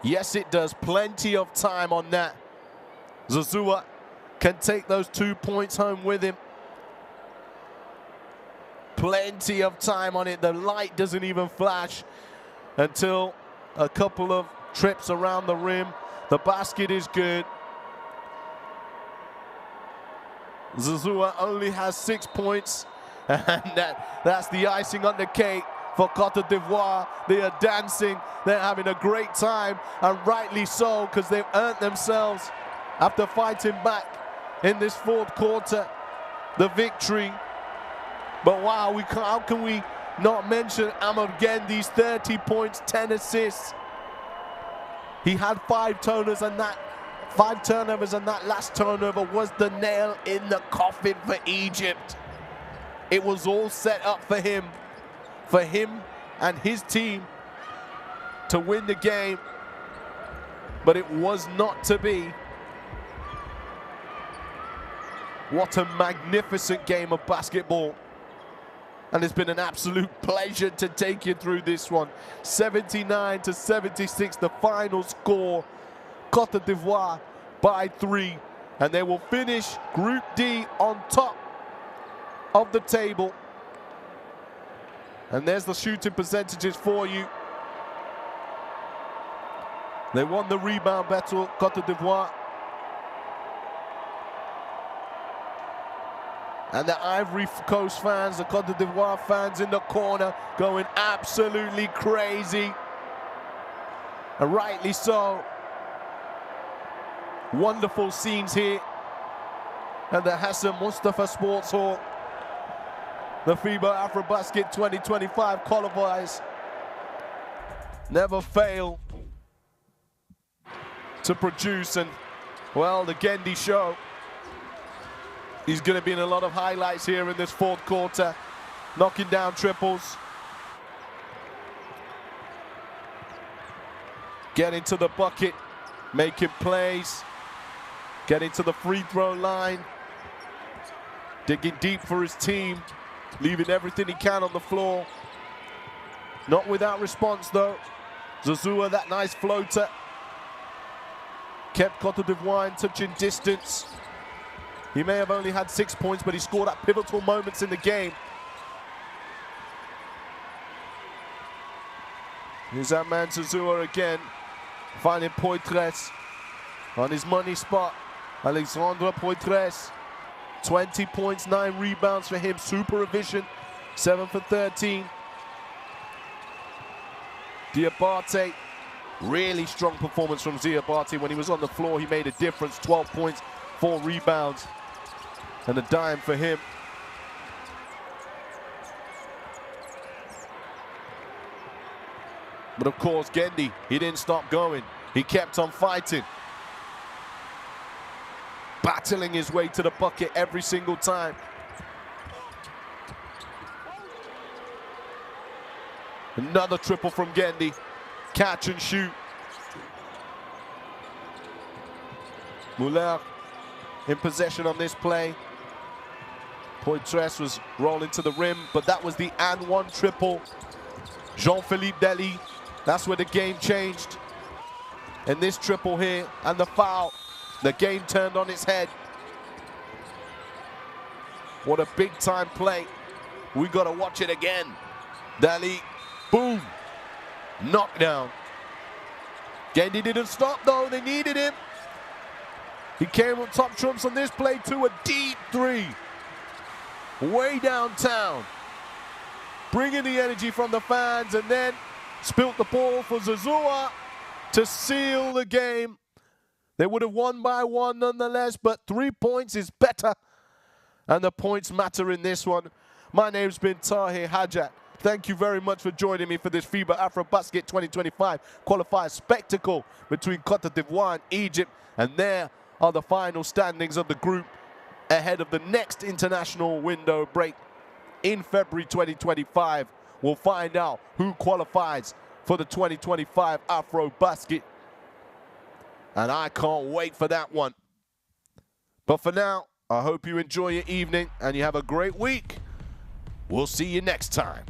Yes, it does. Plenty of time on that. Zouzoua can take those 2 points home with him. Plenty of time on it. The light doesn't even flash until a couple of trips around the rim. The basket is good. Zouzoua only has 6 points. And that's the icing on the cake for Cote d'Ivoire. They are dancing, they're having a great time, and rightly so, because they've earned themselves, after fighting back in this fourth quarter, the victory. But wow, how can we not mention Amor Gandhi's 30 points, 10 assists. He had 5 turnovers, and that last turnover was the nail in the coffin for Egypt. It was all set up for him and his team to win the game, but it was not to be. What a magnificent game of basketball. And it's been an absolute pleasure to take you through this one. 79-76, the final score. Cote d'Ivoire by 3, and they will finish Group D on top of the table. And there's the shooting percentages for you. They won the rebound battle, Cote d'Ivoire. And the Ivory Coast fans, the Cote d'Ivoire fans in the corner, going absolutely crazy. And rightly so. Wonderful scenes here at the Hassan Mustafa Sports Hall. The FIBA AfroBasket 2025 qualifiers never fail to produce, and well, the Gandhi show is going to be in a lot of highlights here in this fourth quarter, knocking down triples, getting to the bucket, making plays, getting to the free throw line, digging deep for his team, leaving everything he can on the floor. Not without response though. Zouzoua, that nice floater, kept Cote d'Ivoire in touching distance. He may have only had 6 points, but he scored at pivotal moments in the game. Here's that man Zouzoua again, finding Poitres on his money spot. Alexandre Poitres, 20 points, 9 rebounds for him. Super efficient, 7 for 13. Diabate, really strong performance from Diabate. When he was on the floor, he made a difference. 12 points, 4 rebounds, and a dime for him. But of course, Gandhi, he didn't stop going. He kept on fighting, battling his way to the bucket every single time. Another triple from Gandhi. Catch and shoot. Moulin in possession on this play. Poitres was rolling to the rim, but that was the and one triple. Jean-Philippe Dely, that's where the game changed. And this triple here and the foul, the game turned on its head. What a big time play. We got to watch it again. Dali, boom, knockdown. Gendy didn't stop though, they needed him. He came on top trumps on this play too, a deep three. Way downtown. Bringing the energy from the fans and then spilt the ball for Zazua to seal the game. They would have won by one nonetheless, but 3 points is better. And the points matter in this one. My name's been Tahir Hajat. Thank you very much for joining me for this FIBA AfroBasket 2025 qualifier spectacle between Cote d'Ivoire and Egypt. And there are the final standings of the group ahead of the next international window break in February 2025. We'll find out who qualifies for the 2025 AfroBasket. And I can't wait for that one. But for now, I hope you enjoy your evening and you have a great week. We'll see you next time.